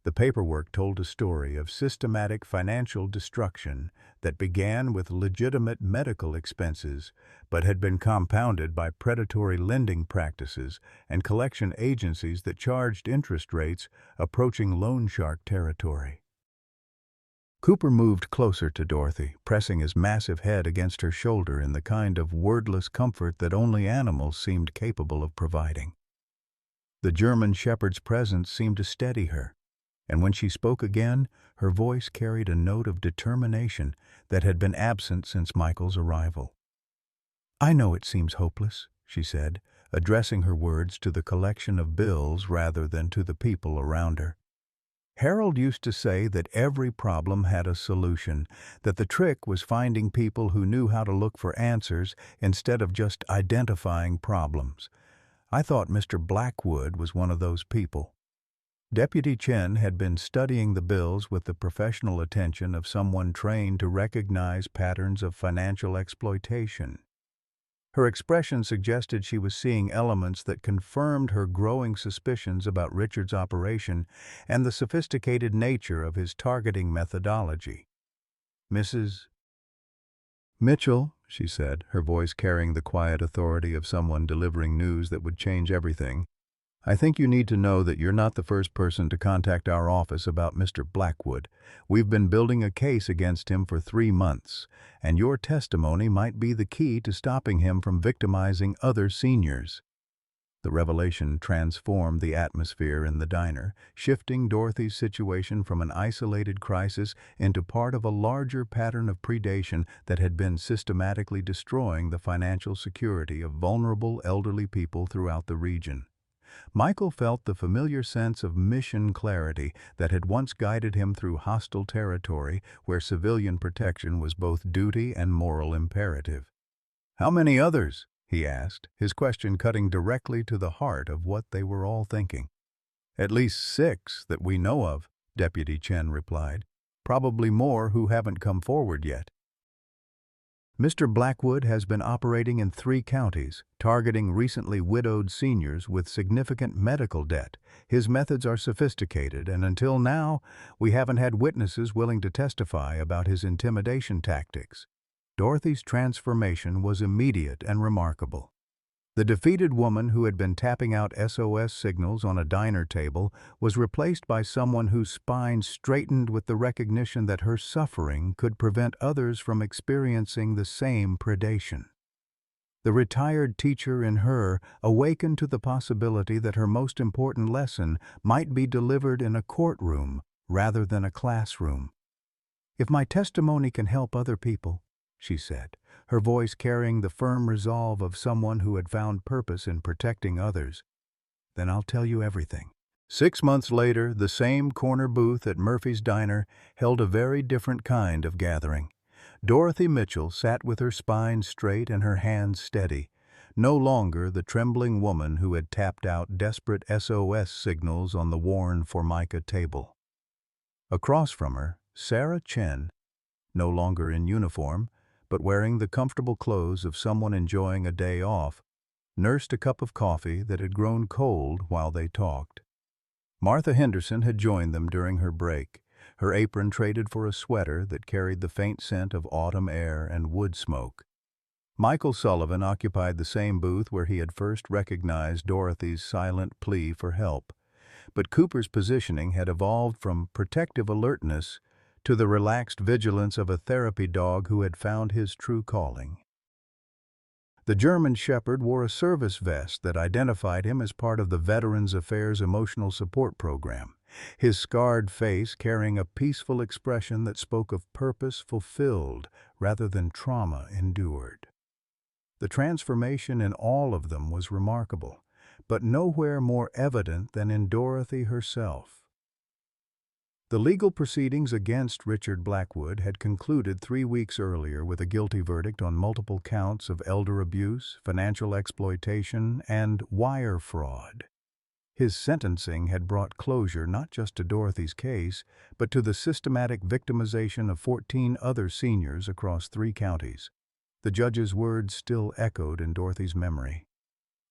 The paperwork told a story of systematic financial destruction that began with legitimate medical expenses but had been compounded by predatory lending practices and collection agencies that charged interest rates approaching loan shark territory. Cooper moved closer to Dorothy, pressing his massive head against her shoulder in the kind of wordless comfort that only animals seemed capable of providing. The German shepherd's presence seemed to steady her, and when she spoke again, her voice carried a note of determination that had been absent since Michael's arrival. "I know it seems hopeless," she said, addressing her words to the collection of bills rather than to the people around her. "Harold used to say that every problem had a solution, that the trick was finding people who knew how to look for answers instead of just identifying problems. I thought Mr. Blackwood was one of those people." Deputy Chen had been studying the bills with the professional attention of someone trained to recognize patterns of financial exploitation. Her expression suggested she was seeing elements that confirmed her growing suspicions about Richard's operation and the sophisticated nature of his targeting methodology. "Mrs. Mitchell," she said, her voice carrying the quiet authority of someone delivering news that would change everything, "I think you need to know that you're not the first person to contact our office about Mr. Blackwood. We've been building a case against him for 3 months, and your testimony might be the key to stopping him from victimizing other seniors." The revelation transformed the atmosphere in the diner, shifting Dorothy's situation from an isolated crisis into part of a larger pattern of predation that had been systematically destroying the financial security of vulnerable elderly people throughout the region. Michael felt the familiar sense of mission clarity that had once guided him through hostile territory where civilian protection was both duty and moral imperative. "How many others?" he asked, his question cutting directly to the heart of what they were all thinking. "At least 6 that we know of," Deputy Chen replied. "Probably more who haven't come forward yet." Mr. Blackwood has been operating in 3 counties, targeting recently widowed seniors with significant medical debt. His methods are sophisticated, and until now, we haven't had witnesses willing to testify about his intimidation tactics. Dorothy's transformation was immediate and remarkable. The defeated woman who had been tapping out SOS signals on a diner table was replaced by someone whose spine straightened with the recognition that her suffering could prevent others from experiencing the same predation. The retired teacher in her awakened to the possibility that her most important lesson might be delivered in a courtroom rather than a classroom. "If my testimony can help other people," she said, her voice carrying the firm resolve of someone who had found purpose in protecting others, "then I'll tell you everything." 6 months later, the same corner booth at Murphy's Diner held a very different kind of gathering. Dorothy Mitchell sat with her spine straight and her hands steady, no longer the trembling woman who had tapped out desperate SOS signals on the worn Formica table. Across from her, Sarah Chen, no longer in uniform, but wearing the comfortable clothes of someone enjoying a day off, nursed a cup of coffee that had grown cold while they talked. Martha Henderson had joined them during her break, her apron traded for a sweater that carried the faint scent of autumn air and wood smoke. Michael Sullivan occupied the same booth where he had first recognized Dorothy's silent plea for help, but Cooper's positioning had evolved from protective alertness to the relaxed vigilance of a therapy dog who had found his true calling. The German Shepherd wore a service vest that identified him as part of the Veterans Affairs Emotional Support Program, his scarred face carrying a peaceful expression that spoke of purpose fulfilled rather than trauma endured. The transformation in all of them was remarkable, but nowhere more evident than in Dorothy herself. The legal proceedings against Richard Blackwood had concluded 3 weeks earlier with a guilty verdict on multiple counts of elder abuse, financial exploitation, and wire fraud. His sentencing had brought closure not just to Dorothy's case, but to the systematic victimization of 14 other seniors across 3 counties. The judge's words still echoed in Dorothy's memory.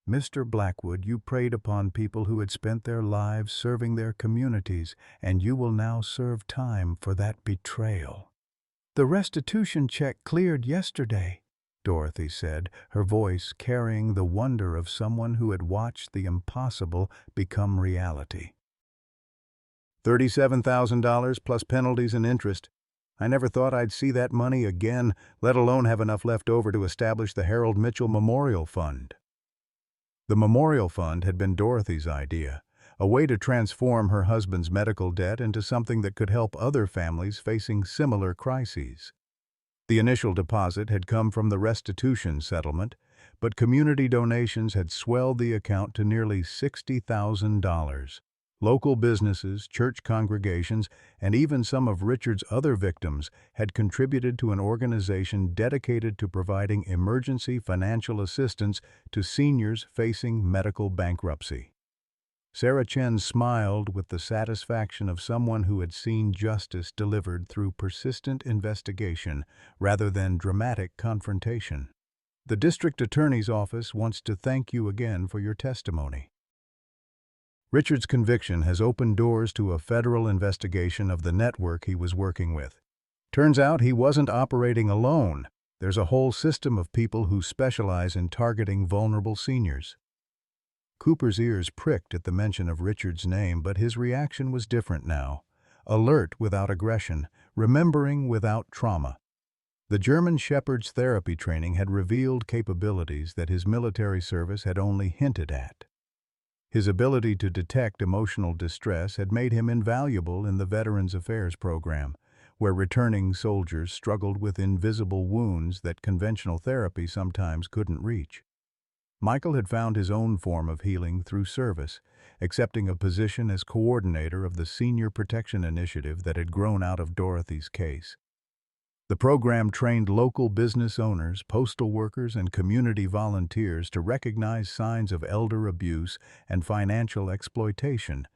"Mr. Blackwood, you preyed upon people who had spent their lives serving their communities, and you will now serve time for that betrayal." "The restitution check cleared yesterday," Dorothy said, her voice carrying the wonder of someone who had watched the impossible become reality. $37,000 plus penalties and interest. I never thought I'd see that money again, let alone have enough left over to establish the Harold Mitchell Memorial Fund. The Memorial Fund had been Dorothy's idea, a way to transform her husband's medical debt into something that could help other families facing similar crises. The initial deposit had come from the restitution settlement, but community donations had swelled the account to nearly $60,000. Local businesses, church congregations, and even some of Richard's other victims had contributed to an organization dedicated to providing emergency financial assistance to seniors facing medical bankruptcy. Sarah Chen smiled with the satisfaction of someone who had seen justice delivered through persistent investigation rather than dramatic confrontation. The district attorney's office wants to thank you again for your testimony. Richard's conviction has opened doors to a federal investigation of the network he was working with. Turns out he wasn't operating alone. There's a whole system of people who specialize in targeting vulnerable seniors. Cooper's ears pricked at the mention of Richard's name, but his reaction was different now. Alert without aggression, remembering without trauma. The German Shepherd's therapy training had revealed capabilities that his military service had only hinted at. His ability to detect emotional distress had made him invaluable in the Veterans Affairs program, where returning soldiers struggled with invisible wounds that conventional therapy sometimes couldn't reach. Michael had found his own form of healing through service, accepting a position as coordinator of the Senior Protection Initiative that had grown out of Dorothy's case. The program trained local business owners, postal workers, and community volunteers to recognize signs of elder abuse and financial exploitation.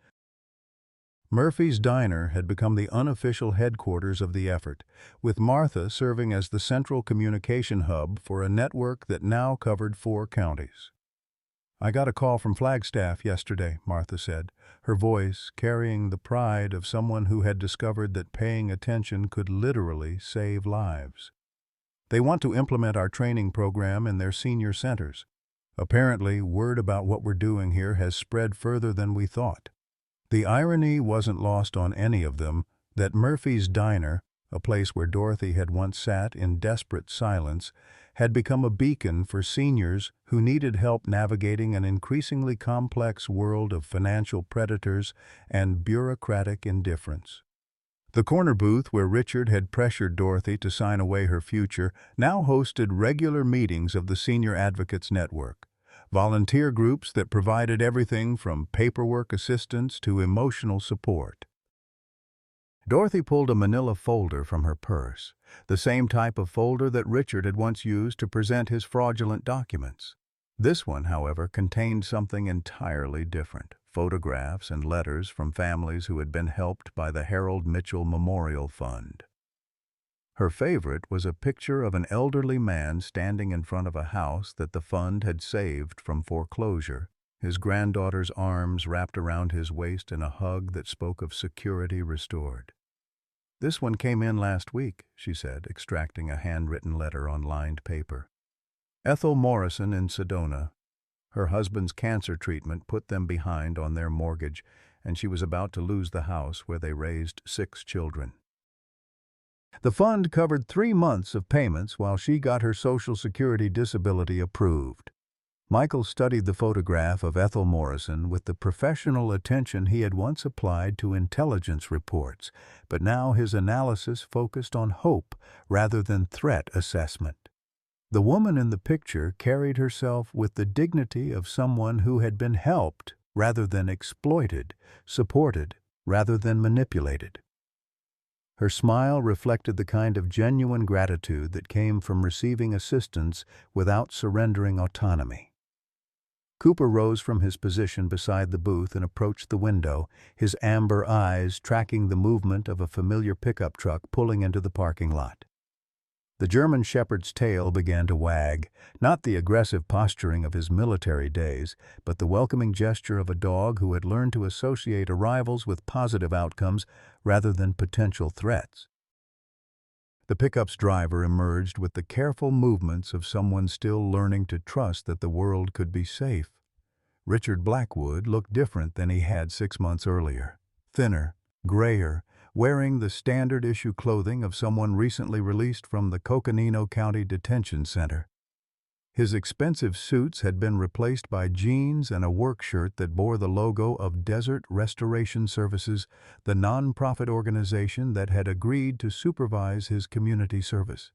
Murphy's Diner had become the unofficial headquarters of the effort, with Martha serving as the central communication hub for a network that now covered 4 counties. "I got a call from Flagstaff yesterday," Martha said, her voice carrying the pride of someone who had discovered that paying attention could literally save lives. "They want to implement our training program in their senior centers. Apparently, word about what we're doing here has spread further than we thought." The irony wasn't lost on any of them that Murphy's Diner, a place where Dorothy had once sat in desperate silence, had become a beacon for seniors who needed help navigating an increasingly complex world of financial predators and bureaucratic indifference. The corner booth where Richard had pressured Dorothy to sign away her future now hosted regular meetings of the Senior Advocates Network, volunteer groups that provided everything from paperwork assistance to emotional support. Dorothy pulled a manila folder from her purse, the same type of folder that Richard had once used to present his fraudulent documents. This one, however, contained something entirely different: photographs and letters from families who had been helped by the Harold Mitchell Memorial Fund. Her favorite was a picture of an elderly man standing in front of a house that the fund had saved from foreclosure, his granddaughter's arms wrapped around his waist in a hug that spoke of security restored. "This one came in last week," she said, extracting a handwritten letter on lined paper. Ethel Morrison in Sedona. Her husband's cancer treatment put them behind on their mortgage, and she was about to lose the house where they raised 6 children. The fund covered 3 months of payments while she got her Social Security disability approved. Michael studied the photograph of Ethel Morrison with the professional attention he had once applied to intelligence reports, but now his analysis focused on hope rather than threat assessment. The woman in the picture carried herself with the dignity of someone who had been helped rather than exploited, supported rather than manipulated. Her smile reflected the kind of genuine gratitude that came from receiving assistance without surrendering autonomy. Cooper rose from his position beside the booth and approached the window, his amber eyes tracking the movement of a familiar pickup truck pulling into the parking lot. The German Shepherd's tail began to wag, not the aggressive posturing of his military days, but the welcoming gesture of a dog who had learned to associate arrivals with positive outcomes rather than potential threats. The pickup's driver emerged with the careful movements of someone still learning to trust that the world could be safe. Richard Blackwood looked different than he had 6 months earlier. Thinner, grayer, wearing the standard-issue clothing of someone recently released from the Coconino County Detention Center. His expensive suits had been replaced by jeans and a work shirt that bore the logo of Desert Restoration Services, the nonprofit organization that had agreed to supervise his community service.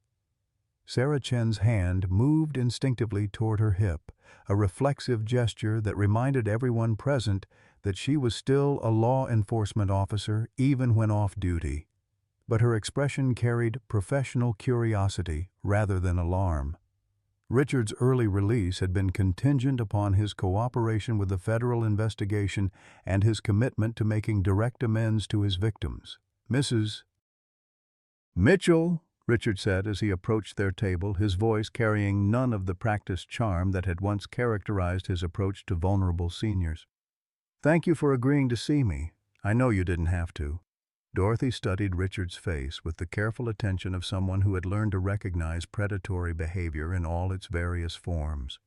Sarah Chen's hand moved instinctively toward her hip, a reflexive gesture that reminded everyone present that she was still a law enforcement officer even when off duty. But her expression carried professional curiosity rather than alarm. Richard's early release had been contingent upon his cooperation with the federal investigation and his commitment to making direct amends to his victims. "Mrs. Mitchell," Richard said as he approached their table, his voice carrying none of the practiced charm that had once characterized his approach to vulnerable seniors. "Thank you for agreeing to see me. I know you didn't have to." Dorothy studied Richard's face with the careful attention of someone who had learned to recognize predatory behavior in all its various forms.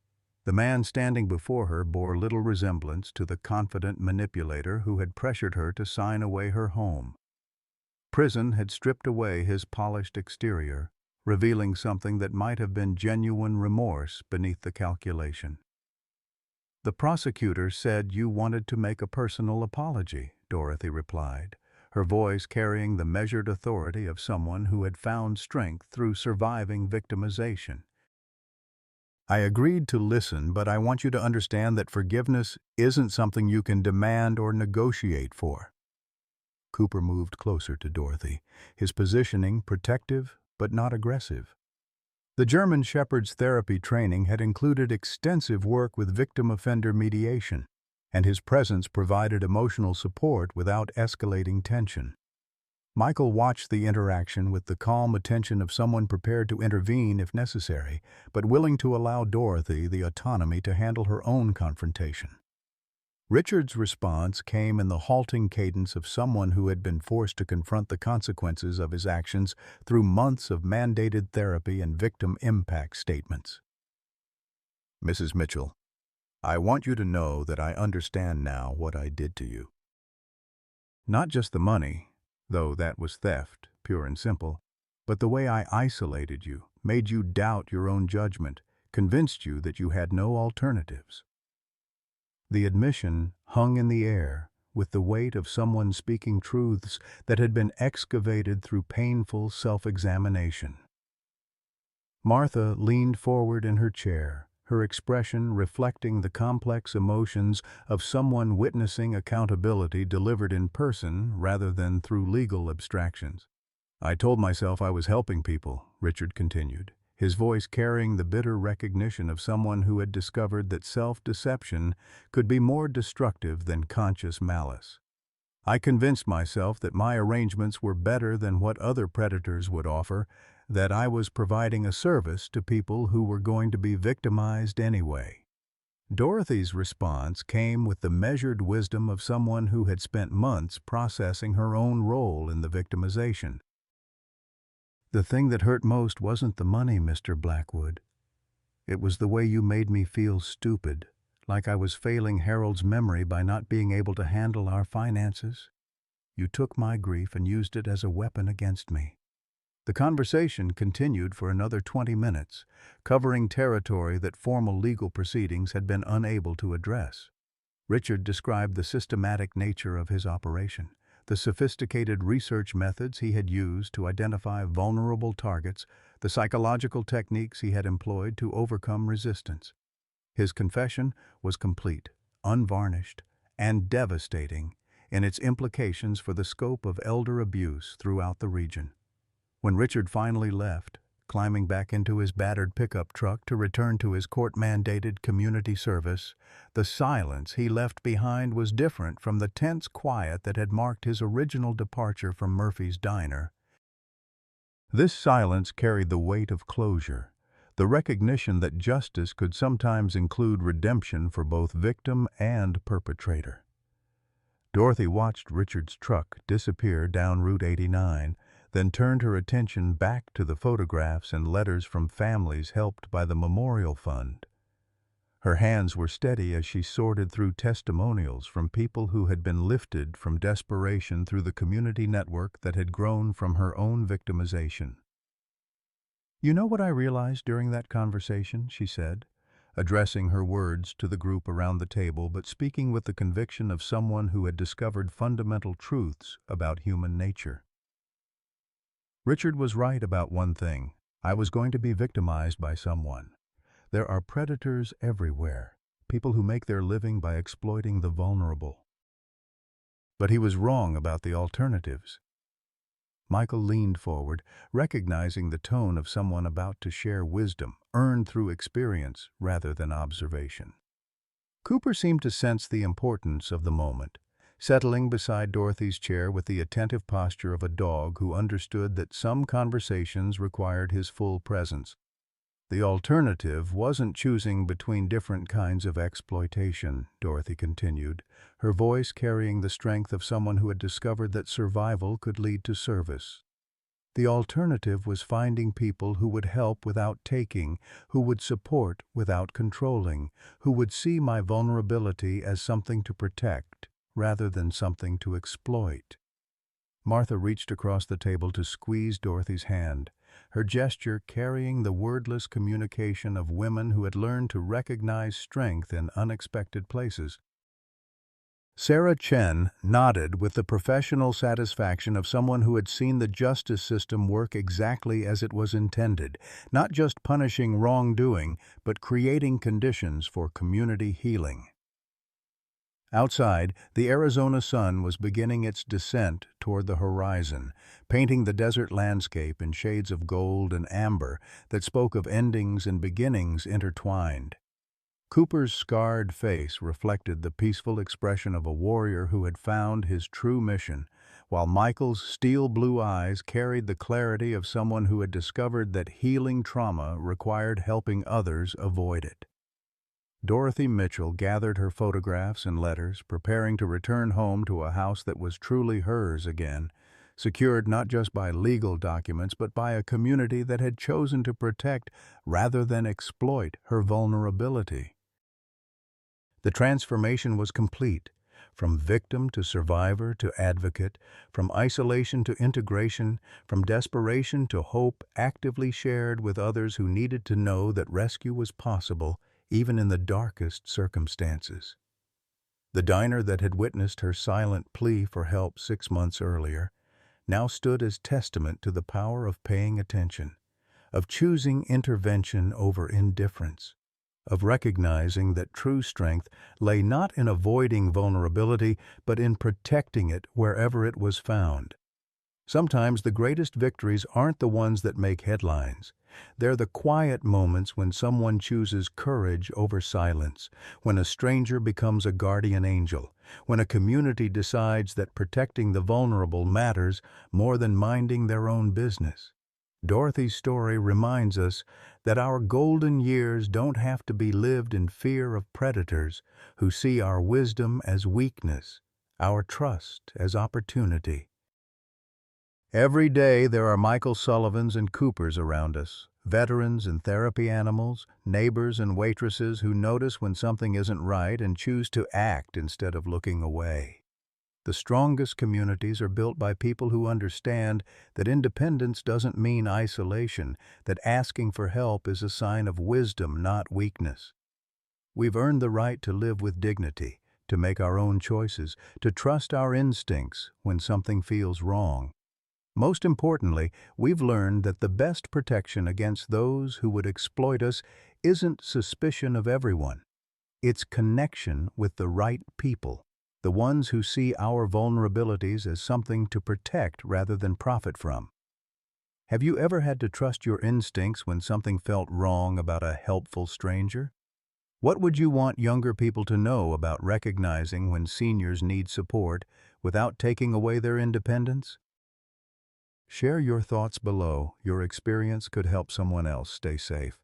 The man standing before her bore little resemblance to the confident manipulator who had pressured her to sign away her home. Prison had stripped away his polished exterior, revealing something that might have been genuine remorse beneath the calculation. "The prosecutor said you wanted to make a personal apology," Dorothy replied, her voice carrying the measured authority of someone who had found strength through surviving victimization. "I agreed to listen, but I want you to understand that forgiveness isn't something you can demand or negotiate for." Cooper moved closer to Dorothy, his positioning protective but not aggressive. The German Shepherd's therapy training had included extensive work with victim offender mediation, and his presence provided emotional support without escalating tension. Michael watched the interaction with the calm attention of someone prepared to intervene if necessary, but willing to allow Dorothy the autonomy to handle her own confrontation. Richard's response came in the halting cadence of someone who had been forced to confront the consequences of his actions through months of mandated therapy and victim impact statements. "Mrs. Mitchell, I want you to know that I understand now what I did to you. Not just the money, though that was theft, pure and simple, but the way I isolated you, made you doubt your own judgment, convinced you that you had no alternatives." The admission hung in the air with the weight of someone speaking truths that had been excavated through painful self-examination. Martha leaned forward in her chair, her expression reflecting the complex emotions of someone witnessing accountability delivered in person rather than through legal abstractions. "I told myself I was helping people," Richard continued, his voice carrying the bitter recognition of someone who had discovered that self-deception could be more destructive than conscious malice. "I convinced myself that my arrangements were better than what other predators would offer, that I was providing a service to people who were going to be victimized anyway." Dorothy's response came with the measured wisdom of someone who had spent months processing her own role in the victimization. "The thing that hurt most wasn't the money, Mr. Blackwood. It was the way you made me feel stupid, like I was failing Harold's memory by not being able to handle our finances. You took my grief and used it as a weapon against me." The conversation continued for another 20 minutes, covering territory that formal legal proceedings had been unable to address. Richard described the systematic nature of his operation, the sophisticated research methods he had used to identify vulnerable targets, the psychological techniques he had employed to overcome resistance. His confession was complete, unvarnished, and devastating in its implications for the scope of elder abuse throughout the region. When Richard finally left, climbing back into his battered pickup truck to return to his court-mandated community service, the silence he left behind was different from the tense quiet that had marked his original departure from Murphy's Diner. This silence carried the weight of closure, the recognition that justice could sometimes include redemption for both victim and perpetrator. Dorothy watched Richard's truck disappear down Route 89, then turned her attention back to the photographs and letters from families helped by the Memorial Fund. Her hands were steady as she sorted through testimonials from people who had been lifted from desperation through the community network that had grown from her own victimization. "You know what I realized during that conversation?" she said, addressing her words to the group around the table, but speaking with the conviction of someone who had discovered fundamental truths about human nature. "Richard was right about one thing. I was going to be victimized by someone. There are predators everywhere, people who make their living by exploiting the vulnerable. But he was wrong about the alternatives." Michael leaned forward, recognizing the tone of someone about to share wisdom, earned through experience rather than observation. Cooper seemed to sense the importance of the moment, settling beside Dorothy's chair with the attentive posture of a dog who understood that some conversations required his full presence. The alternative wasn't choosing between different kinds of exploitation, Dorothy continued, her voice carrying the strength of someone who had discovered that survival could lead to service. The alternative was finding people who would help without taking, who would support without controlling, who would see my vulnerability as something to protect rather than something to exploit. Martha reached across the table to squeeze Dorothy's hand, her gesture carrying the wordless communication of women who had learned to recognize strength in unexpected places. Sarah Chen nodded with the professional satisfaction of someone who had seen the justice system work exactly as it was intended, not just punishing wrongdoing, but creating conditions for community healing. Outside, the Arizona sun was beginning its descent toward the horizon, painting the desert landscape in shades of gold and amber that spoke of endings and beginnings intertwined. Cooper's scarred face reflected the peaceful expression of a warrior who had found his true mission, while Michael's steel-blue eyes carried the clarity of someone who had discovered that healing trauma required helping others avoid it. Dorothy Mitchell gathered her photographs and letters, preparing to return home to a house that was truly hers again, secured not just by legal documents but by a community that had chosen to protect rather than exploit her vulnerability. The transformation was complete, from victim to survivor to advocate, from isolation to integration, from desperation to hope actively shared with others who needed to know that rescue was possible, even in the darkest circumstances. The diner that had witnessed her silent plea for help 6 months earlier now stood as testament to the power of paying attention, of choosing intervention over indifference, of recognizing that true strength lay not in avoiding vulnerability, but in protecting it wherever it was found. Sometimes the greatest victories aren't the ones that make headlines. They're the quiet moments when someone chooses courage over silence, when a stranger becomes a guardian angel, when a community decides that protecting the vulnerable matters more than minding their own business. Dorothy's story reminds us that our golden years don't have to be lived in fear of predators who see our wisdom as weakness, our trust as opportunity. Every day there are Michael Sullivans and Coopers around us, veterans and therapy animals, neighbors and waitresses who notice when something isn't right and choose to act instead of looking away. The strongest communities are built by people who understand that independence doesn't mean isolation, that asking for help is a sign of wisdom, not weakness. We've earned the right to live with dignity, to make our own choices, to trust our instincts when something feels wrong. Most importantly, we've learned that the best protection against those who would exploit us isn't suspicion of everyone. It's connection with the right people, the ones who see our vulnerabilities as something to protect rather than profit from. Have you ever had to trust your instincts when something felt wrong about a helpful stranger? What would you want younger people to know about recognizing when seniors need support without taking away their independence? Share your thoughts below. Your experience could help someone else stay safe.